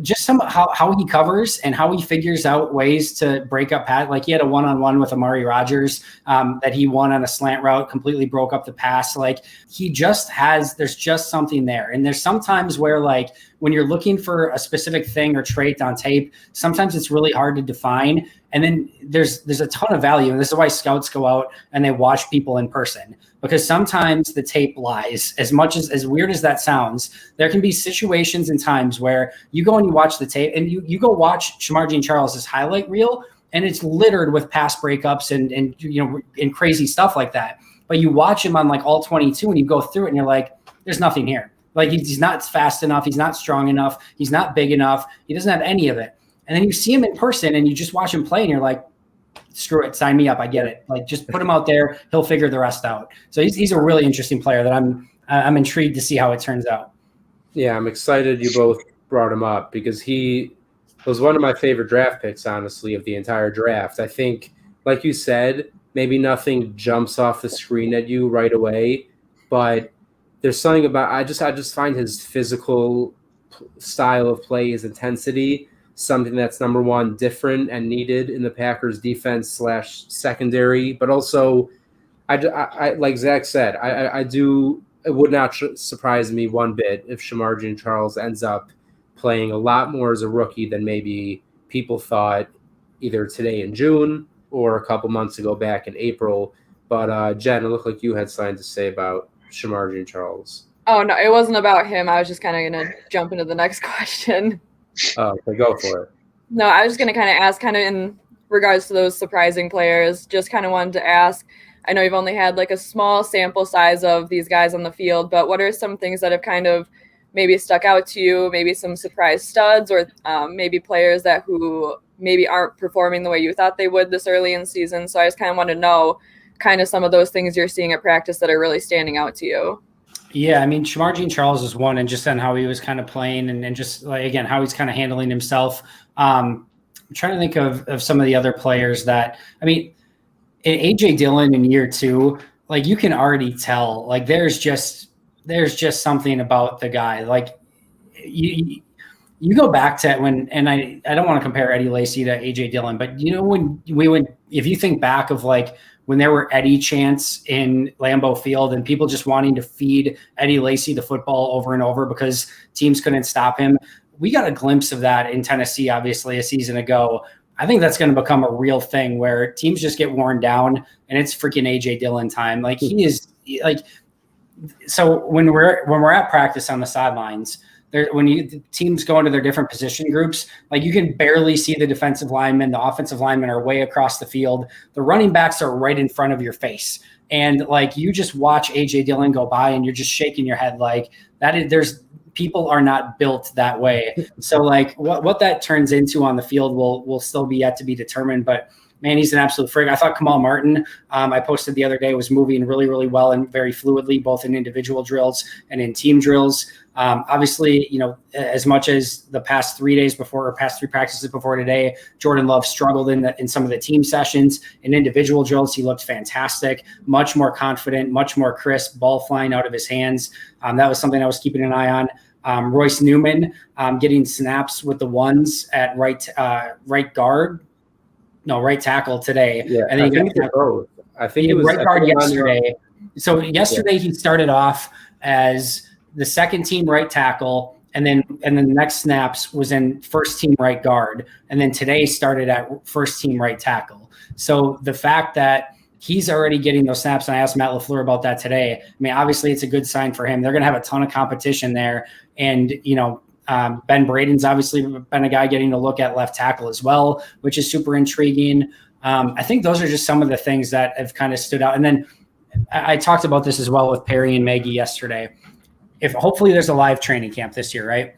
just how he covers and how he figures out ways to break up pass. Like he had a one-on-one with Amari Rodgers that he won on a slant route, completely broke up the pass. Like there's just something there. And there's sometimes where like when you're looking for a specific thing or trait on tape, sometimes it's really hard to define. And then there's a ton of value. And this is why scouts go out and they watch people in person, because sometimes the tape lies. As much as weird as that sounds, there can be situations and times where you go and you watch the tape and you go watch Shamar Jean-Charles' highlight reel, and it's littered with pass breakups and crazy stuff like that. But you watch him on like all 22 and you go through it and you're like, there's nothing here. Like he's not fast enough. He's not strong enough. He's not big enough. He doesn't have any of it. And then you see him in person and you just watch him play and you're like, screw it, sign me up. I get it. Like just put him out there. He'll figure the rest out. So he's a really interesting player that I'm intrigued to see how it turns out. Yeah, I'm excited you both brought him up because he was one of my favorite draft picks, honestly, of the entire draft. I think, like you said, maybe nothing jumps off the screen at you right away, but there's something about I just find his physical style of play, his intensity, something that's, number one, different and needed in the Packers defense / secondary, but also I like Zach said, it would not surprise me one bit if Shamar Jean-Charles ends up playing a lot more as a rookie than maybe people thought either today in June or a couple months ago back in April. But Jen, it looked like you had something to say about Shamar Jean-Charles. Oh, no, it wasn't about him. I was just kind of going to jump into the next question. Oh, okay, go for it. No, I was just going to kind of ask, kind of in regards to those surprising players, just kind of wanted to ask, I know you've only had like a small sample size of these guys on the field, but what are some things that have kind of maybe stuck out to you, maybe some surprise studs, or maybe players that who maybe aren't performing the way you thought they would this early in the season? So I just kind of want to know kind of some of those things you're seeing at practice that are really standing out to you. Yeah, I mean, Shamar Jean-Charles is one, and just on how he was kind of playing and just like, again, how he's kind of handling himself. I'm trying to think of some of the other players that, I mean, AJ Dillon in year 2, like you can already tell, like there's just something about the guy. Like you go back to when, and I don't want to compare Eddie Lacy to AJ Dillon, but you know, when if you think back of like when there were Eddie chants in Lambeau Field and people just wanting to feed Eddie Lacy the football over and over because teams couldn't stop him, we got a glimpse of that in Tennessee, obviously a season ago. I think that's going to become a real thing where teams just get worn down and it's freaking AJ Dillon time. Like he is like, so when we're at practice on the sidelines, the teams go into their different position groups, like you can barely see the defensive linemen, the offensive linemen are way across the field. The running backs are right in front of your face. And like, you just watch AJ Dillon go by and you're just shaking your head like that. People are not built that way. So like what that turns into on the field will still be yet to be determined, but man, he's an absolute frig. I thought Kamal Martin, I posted the other day, was moving really, really well and very fluidly, both in individual drills and in team drills. Obviously, you know, as much as the past 3 days before, or past 3 practices before today, Jordan Love struggled in some of the team sessions. In individual drills, he looked fantastic, much more confident, much more crisp, ball flying out of his hands. That was something I was keeping an eye on. Royce Newman getting snaps with the ones at right tackle today. Yeah, and then I think it was right guard yesterday. So yesterday he started off as the second team right tackle, and then the next snaps was in first team right guard, and then today started at first team right tackle. So the fact that he's already getting those snaps, and I asked Matt LaFleur about that today. I mean, obviously it's a good sign for him. They're going to have a ton of competition there, and you know, Ben Braden's obviously been a guy getting a look at left tackle as well, which is super intriguing. I think those are just some of the things that have kind of stood out. And then I talked about this as well with Perry and Maggie yesterday. If hopefully there's a live training camp this year, right?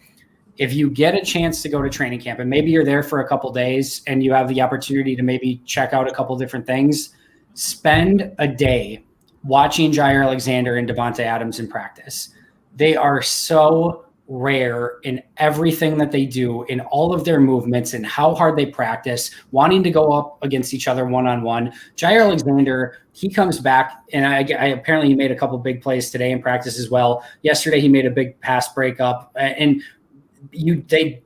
If you get a chance to go to training camp and maybe you're there for a couple days and you have the opportunity to maybe check out a couple different things, spend a day watching Jair Alexander and Devontae Adams in practice. They are so rare in everything that they do, in all of their movements and how hard they practice, wanting to go up against each other one-on-one. Jair Alexander, he comes back, and I apparently he made a couple big plays today in practice as well. Yesterday, he made a big pass breakup, and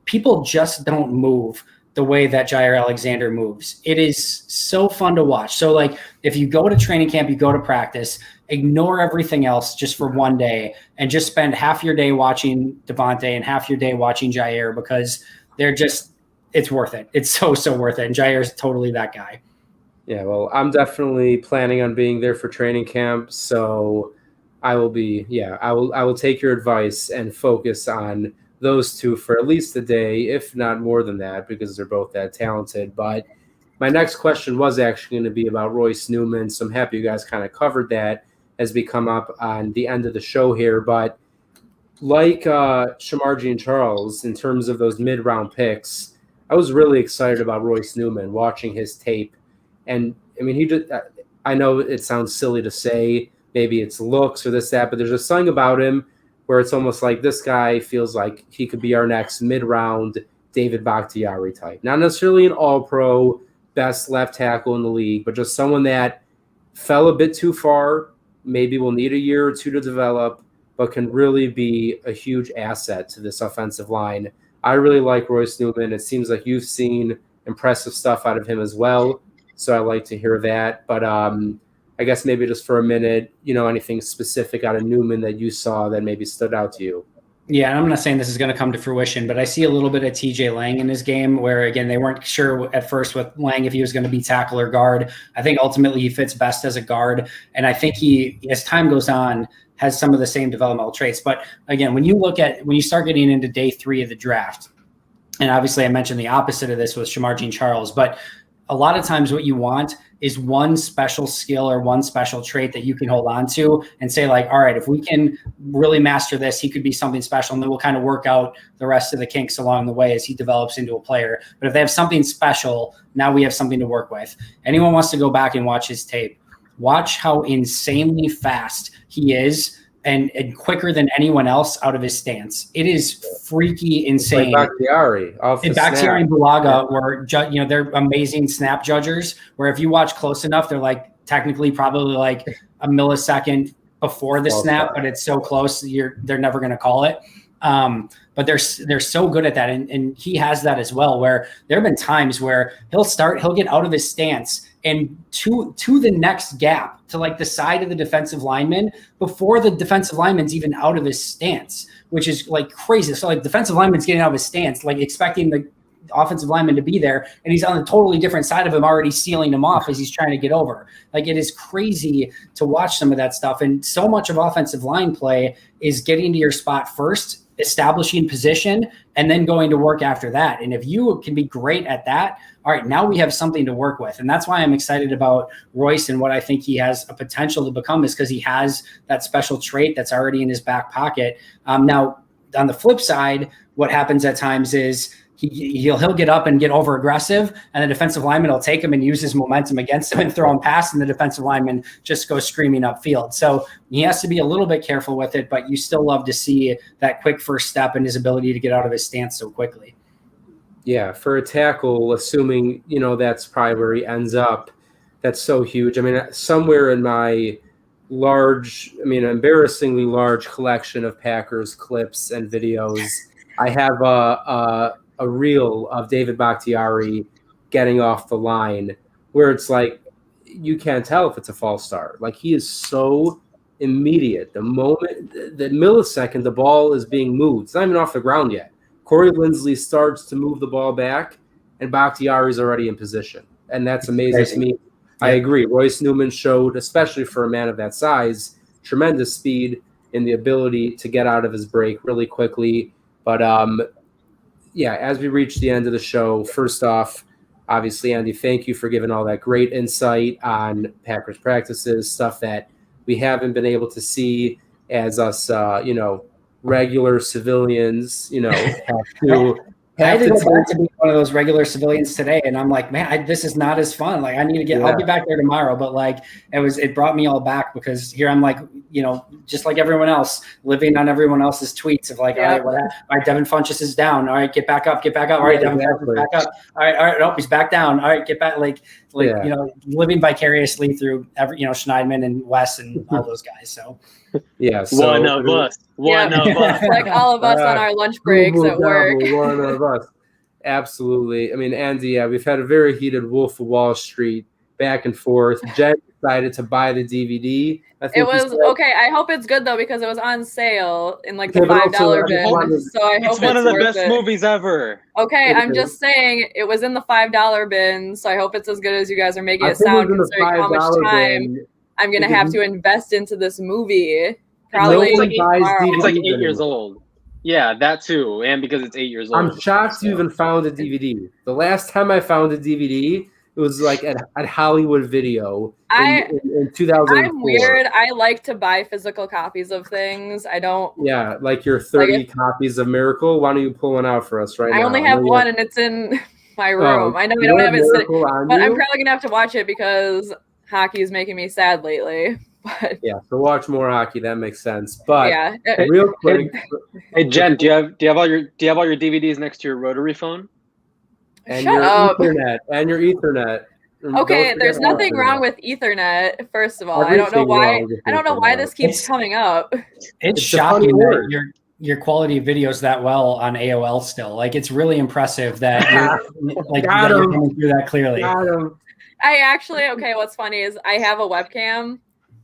people just don't move the way that Jair Alexander moves. It is so fun to watch. So like if you go to training camp, you go to practice, ignore everything else just for one day and just spend half your day watching Devontae and half your day watching Jair, because it's worth it. It's so worth it. And Jair's totally that guy. Yeah, well, I'm definitely planning on being there for training camp. So I will take your advice and focus on those two for at least a day, if not more than that, because they're both that talented. But my next question was actually going to be about Royce Newman, so I'm happy you guys kind of covered that as we come up on the end of the show here. But like Shamar Jean-Charles, in terms of those mid-round picks, I was really excited about Royce Newman watching his tape. And, I mean, I know it sounds silly to say, maybe it's looks or this, that, but there's just something about him where it's almost like this guy feels like he could be our next mid-round David Bakhtiari type. Not necessarily an all-pro, best left tackle in the league, but just someone that fell a bit too far, maybe will need a year or two to develop, but can really be a huge asset to this offensive line I really like Royce Newman. It seems like you've seen impressive stuff out of him as well. So I like to hear that. But I guess maybe just for a minute, anything specific out of Newman that you saw that maybe stood out to you? Yeah, and I'm not saying this is going to come to fruition, but I see a little bit of TJ Lang in his game where, again, they weren't sure at first with Lang if he was going to be tackle or guard. I think ultimately he fits best as a guard. And I think he, as time goes on, has some of the same developmental traits. But again, when you start getting into day 3 of the draft, and obviously I mentioned the opposite of this was Shamar Jean-Charles, but a lot of times what you want is one special skill or one special trait that you can hold on to and say like, all right, if we can really master this, he could be something special. And then we'll kind of work out the rest of the kinks along the way as he develops into a player. But if they have something special, now we have something to work with. Anyone wants to go back and watch his tape, watch how insanely fast he is and quicker than anyone else out of his stance. It is freaky insane. Like Bakhtiari. Bakhtiari and Bulaga were, they're amazing snap judgers, where if you watch close enough, they're like technically probably like a millisecond before the snap, but it's so close, they're never going to call it. But they're so good at that. And he has that as well, where there have been times where he'll get out of his stance and to the next gap, to like the side of the defensive lineman before the defensive lineman's even out of his stance, which is like crazy. So like defensive lineman's getting out of his stance, like expecting the offensive lineman to be there, and he's on a totally different side of him, already sealing him off as he's trying to get over. Like, it is crazy to watch some of that stuff. And so much of offensive line play is getting to your spot first, establishing position, and then going to work after that. And if you can be great at that, all right, now we have something to work with. And that's why I'm excited about Royce and what I think he has a potential to become, is because he has that special trait that's already in his back pocket. Now, on the flip side, what happens at times is he'll get up and get over aggressive, and the defensive lineman will take him and use his momentum against him and throw him past, and the defensive lineman just goes screaming upfield. So he has to be a little bit careful with it, but you still love to see that quick first step and his ability to get out of his stance so quickly. Yeah, for a tackle, assuming, that's probably where he ends up, that's so huge. I mean, somewhere in my embarrassingly large collection of Packers clips and videos, I have a reel of David Bakhtiari getting off the line where it's like, you can't tell if it's a false start. Like, he is so immediate. The moment, the millisecond the ball is being moved, it's not even off the ground yet. Corey Linsley starts to move the ball back, and Bakhtiari is already in position. And that's amazing to me. I agree. Royce Newman showed, especially for a man of that size, tremendous speed and the ability to get out of his break really quickly. But, as we reach the end of the show, first off, obviously, Andy, thank you for giving all that great insight on Packers practices, stuff that we haven't been able to see as us, regular civilians, I had to go back to be one of those regular civilians today, and I'm like, man, this is not as fun. Like, I need to get. Yeah. I'll be back there tomorrow, but like, it brought me all back, because here I'm like, just like everyone else, living on everyone else's tweets of like, all right, Devin Funchess is down. All right, get back up. All right, Devin Funchess is back up. All right, nope, he's back down. All right, get back. Living vicariously through Schneidman and Wes and all those guys. So. Yeah, so one of us. Like all of us on our lunch breaks at work. One of us. Absolutely. I mean, Andy, we've had a very heated Wolf of Wall Street back and forth. Jen decided to buy the DVD. It was okay. I hope it's good though, because it was on sale in like the $5 bin. So I hope it's one of the best movies ever. Okay, I'm just saying it was in the $5 bin, so I hope it's as good as you guys are making it sound, considering how much time I'm gonna have to invest into this movie. Probably it's like 8 years old. Yeah, that too, and because it's 8 years old. I'm shocked you even found a DVD. The last time I found a DVD, it was like at Hollywood Video in 2004. I'm weird. I like to buy physical copies of things. I don't. Yeah, like your 30 copies of Miracle. Why don't you pull one out for us right now? I only have one, and it's in my room. I know I don't have it sitting, but I'm probably gonna have to watch it because hockey is making me sad lately. But yeah, so watch more hockey. That makes sense. But yeah, real quick, hey Jen, do you have all your DVDs next to your rotary phone? And Shut up. Your Ethernet. Okay, there's nothing wrong with Ethernet. First of all, I don't know why this keeps coming up. It's shocking that your quality of videos that well on AOL still. Like, it's really impressive that you're coming through that clearly. I actually, what's funny is I have a webcam,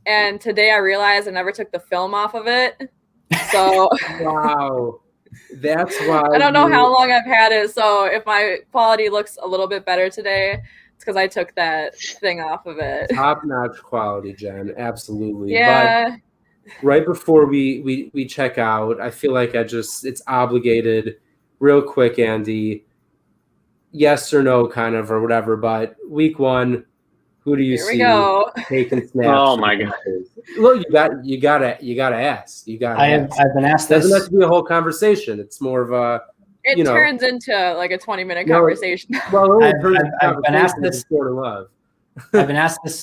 and today I realized I never took the film off of it. So wow. That's why I don't know how long I've had it. So if my quality looks a little bit better today, it's because I took that thing off of it. Top-notch quality, Jen. Absolutely. Yeah. But right before we check out, I feel like it's obligated real quick, Andy. Yes or no, kind of, or whatever. But week 1, who do you see taking snaps? Oh my God! Look, you gotta ask. I've been asked It this. doesn't have to be a whole conversation. It's more of a. It turns into like a 20-minute conversation. Well, I've been asked this. Sort of love. I've been asked this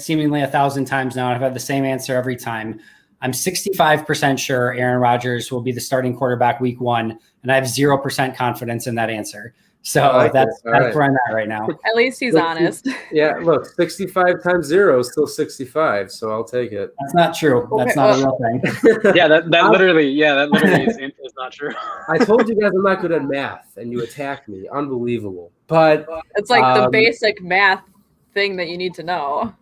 seemingly 1,000 times now, and I've had the same answer every time. I'm 65% sure Aaron Rodgers will be the starting quarterback week 1, and I have 0% confidence in that answer. So that's where I'm at right now. At least he's honest. Yeah, look, 65 times 0 is still 65, so I'll take it. That's not true. That's not a real thing. Yeah, that literally is not true. I told you guys I'm not good at math, and you attacked me. Unbelievable. But it's like the basic math thing that you need to know.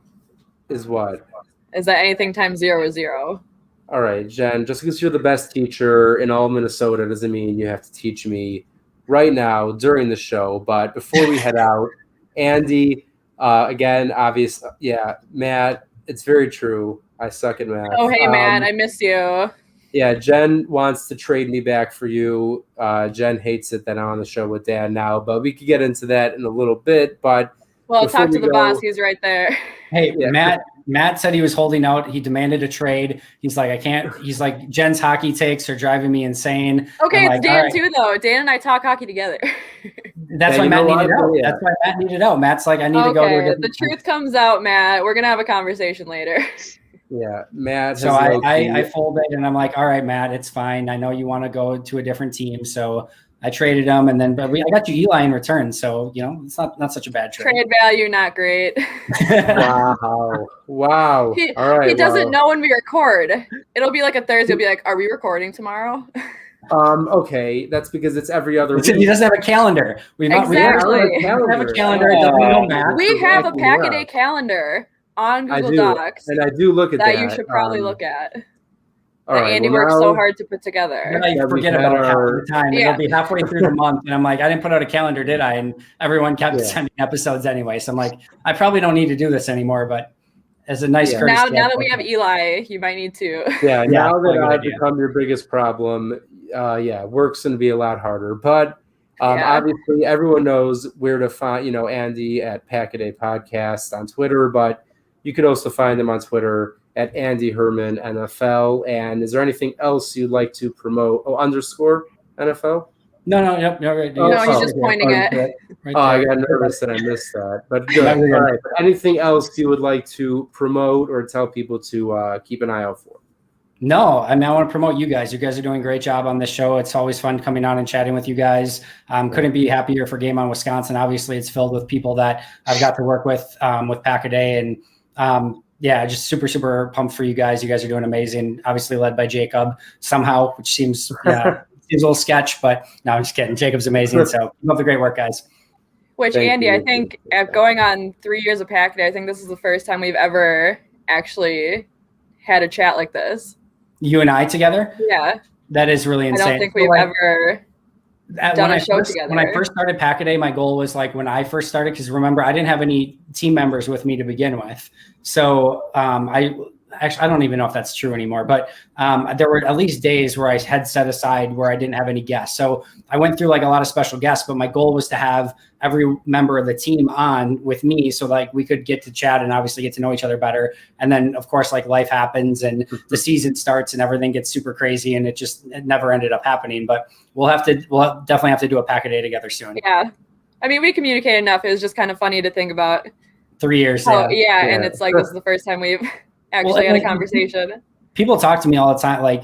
Is what? Is that anything times 0 is 0? All right, Jen, just because you're the best teacher in all of Minnesota doesn't mean you have to teach me right now during the show. But before we head out, Andy, again, obvious. Yeah, Matt, it's very true. I suck at math. Oh, hey, Matt, I miss you. Yeah, Jen wants to trade me back for you. Jen hates it that I'm on the show with Dan now, but we could get into that in a little bit. But well, talk to the boss. He's right there. Hey, yeah. Matt said he was holding out. He demanded a trade. He's like, I can't. He's like, Jen's hockey takes are driving me insane. Okay, it's Dan too, though. Dan and I talk hockey together. That's why Matt needed out. That's why Matt needed out. Matt's like, I need to go to a different the truth comes out, Matt. We're gonna have a conversation later. Yeah, Matt. So I folded, and I'm like, all right, Matt, it's fine. I know you want to go to a different team, so I traded him, and then I got you Eli in return. So it's not such a bad trade. Trade value, not great. Wow. All right. He doesn't know when we record. It'll be like a Thursday. He'll be like, "Are we recording tomorrow?" Okay, that's because it's every other week. He doesn't have a calendar. We have a calendar. We have a Pack-A-Day calendar on Google Docs, and I do look at that. You should probably look at. All right, Andy works so hard to put together. I forget about it half the time. Yeah. It'll be halfway through the month, and I'm like, I didn't put out a calendar, did I? And everyone kept sending episodes anyway. So I'm like, I probably don't need to do this anymore. But as a nice now that we have Eli, you might need to. Yeah, now that I've become your biggest problem, work's going to be a lot harder. But obviously, everyone knows where to find Andy at Pack-A-Day Podcast on Twitter, but you could also find him on Twitter at Andy Herman NFL. And is there anything else you'd like to promote? Oh, _ NFL? No, he's just pointing at. I got nervous that I missed that. But good. All right. Anything else you would like to promote or tell people to keep an eye out for? No, I want to promote you guys. You guys are doing a great job on this show. It's always fun coming on and chatting with you guys. Couldn't be happier for Game On Wisconsin. Obviously, it's filled with people that I've got to work with Pack-A-Day, and just super, super pumped for you guys. You guys are doing amazing. Obviously led by Jacob somehow, which seems a little sketch, but no, I'm just kidding. Jacob's amazing. So love the great work, guys. Andy, I think going on 3 years of Pack-A-Day, I think this is the first time we've ever actually had a chat like this. You and I together? Yeah. That is really insane. I don't think we've ever done a show together. When I first started Pack-A-Day, my goal was like when I first started, because remember, I didn't have any team members with me to begin with. So I don't even know if that's true anymore, but there were at least days where I had set aside where I didn't have any guests. So I went through like a lot of special guests, but my goal was to have every member of the team on with me so like we could get to chat and obviously get to know each other better. And then of course, like life happens and the season starts and everything gets super crazy and it never ended up happening, but we'll definitely have to do a Pack-A-Day together soon. Yeah. I mean, we communicate enough. It was just kind of funny to think about 3 years. And it's like, this is the first time we've actually had a conversation. People talk to me all the time. Like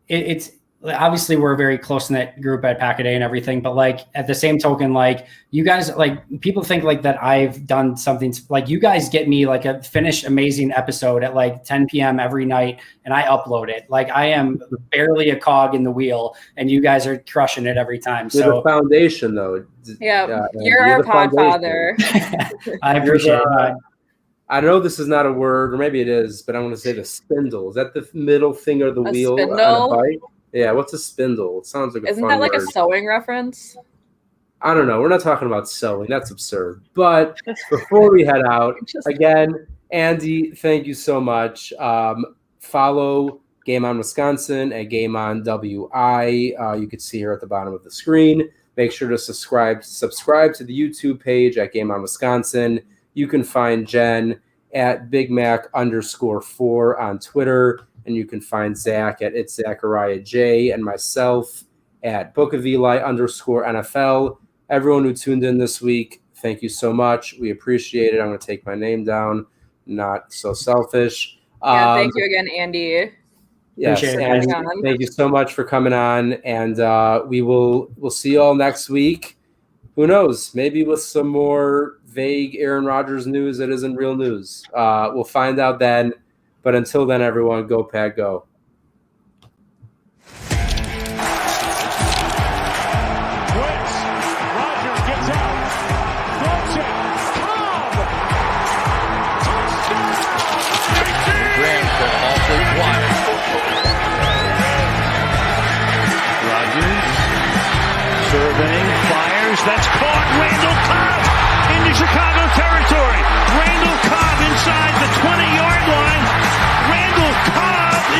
it's obviously we're a very close knit group at Pack and everything, but like at the same token, like you guys, like people think like that I've done something like you guys get me like a finished amazing episode at like 10 p.m. every night and I upload it. Like I am barely a cog in the wheel and you guys are crushing it every time. You're So the foundation though. Yeah, you're our Podfather. I appreciate it. I know this is not a word, or maybe it is, but I'm going to say the spindle. Is that the middle finger of the wheel spindle? on a bike? Yeah, what's a spindle? It sounds like a Isn't fun that like word. a sewing reference? I don't know. We're not talking about sewing. That's absurd. But before we head out, again, Andy, thank you so much. Follow Game On Wisconsin at Game On WI. You can see here at the bottom of the screen. Make sure to subscribe to the YouTube page at Game On Wisconsin. You can find Jen at BigMac_4 on Twitter, and you can find Zach at It's Zachariah J, and myself at BookofEli_NFL. Everyone who tuned in this week, thank you so much. We appreciate it. I'm going to take my name down. Not so selfish. Yeah, thank you again, Andy. Yes, Andy, thank you so much for coming on, and we'll see you all next week. Who knows? Maybe with some more vague Aaron Rodgers news that isn't real news. We'll find out then. But until then, everyone, go Pack, go. Blitz. Rodgers gets out. Throws it. Cobb. Touchdown. Ran for awfully quiet. Rodgers surveying, fires. That's caught.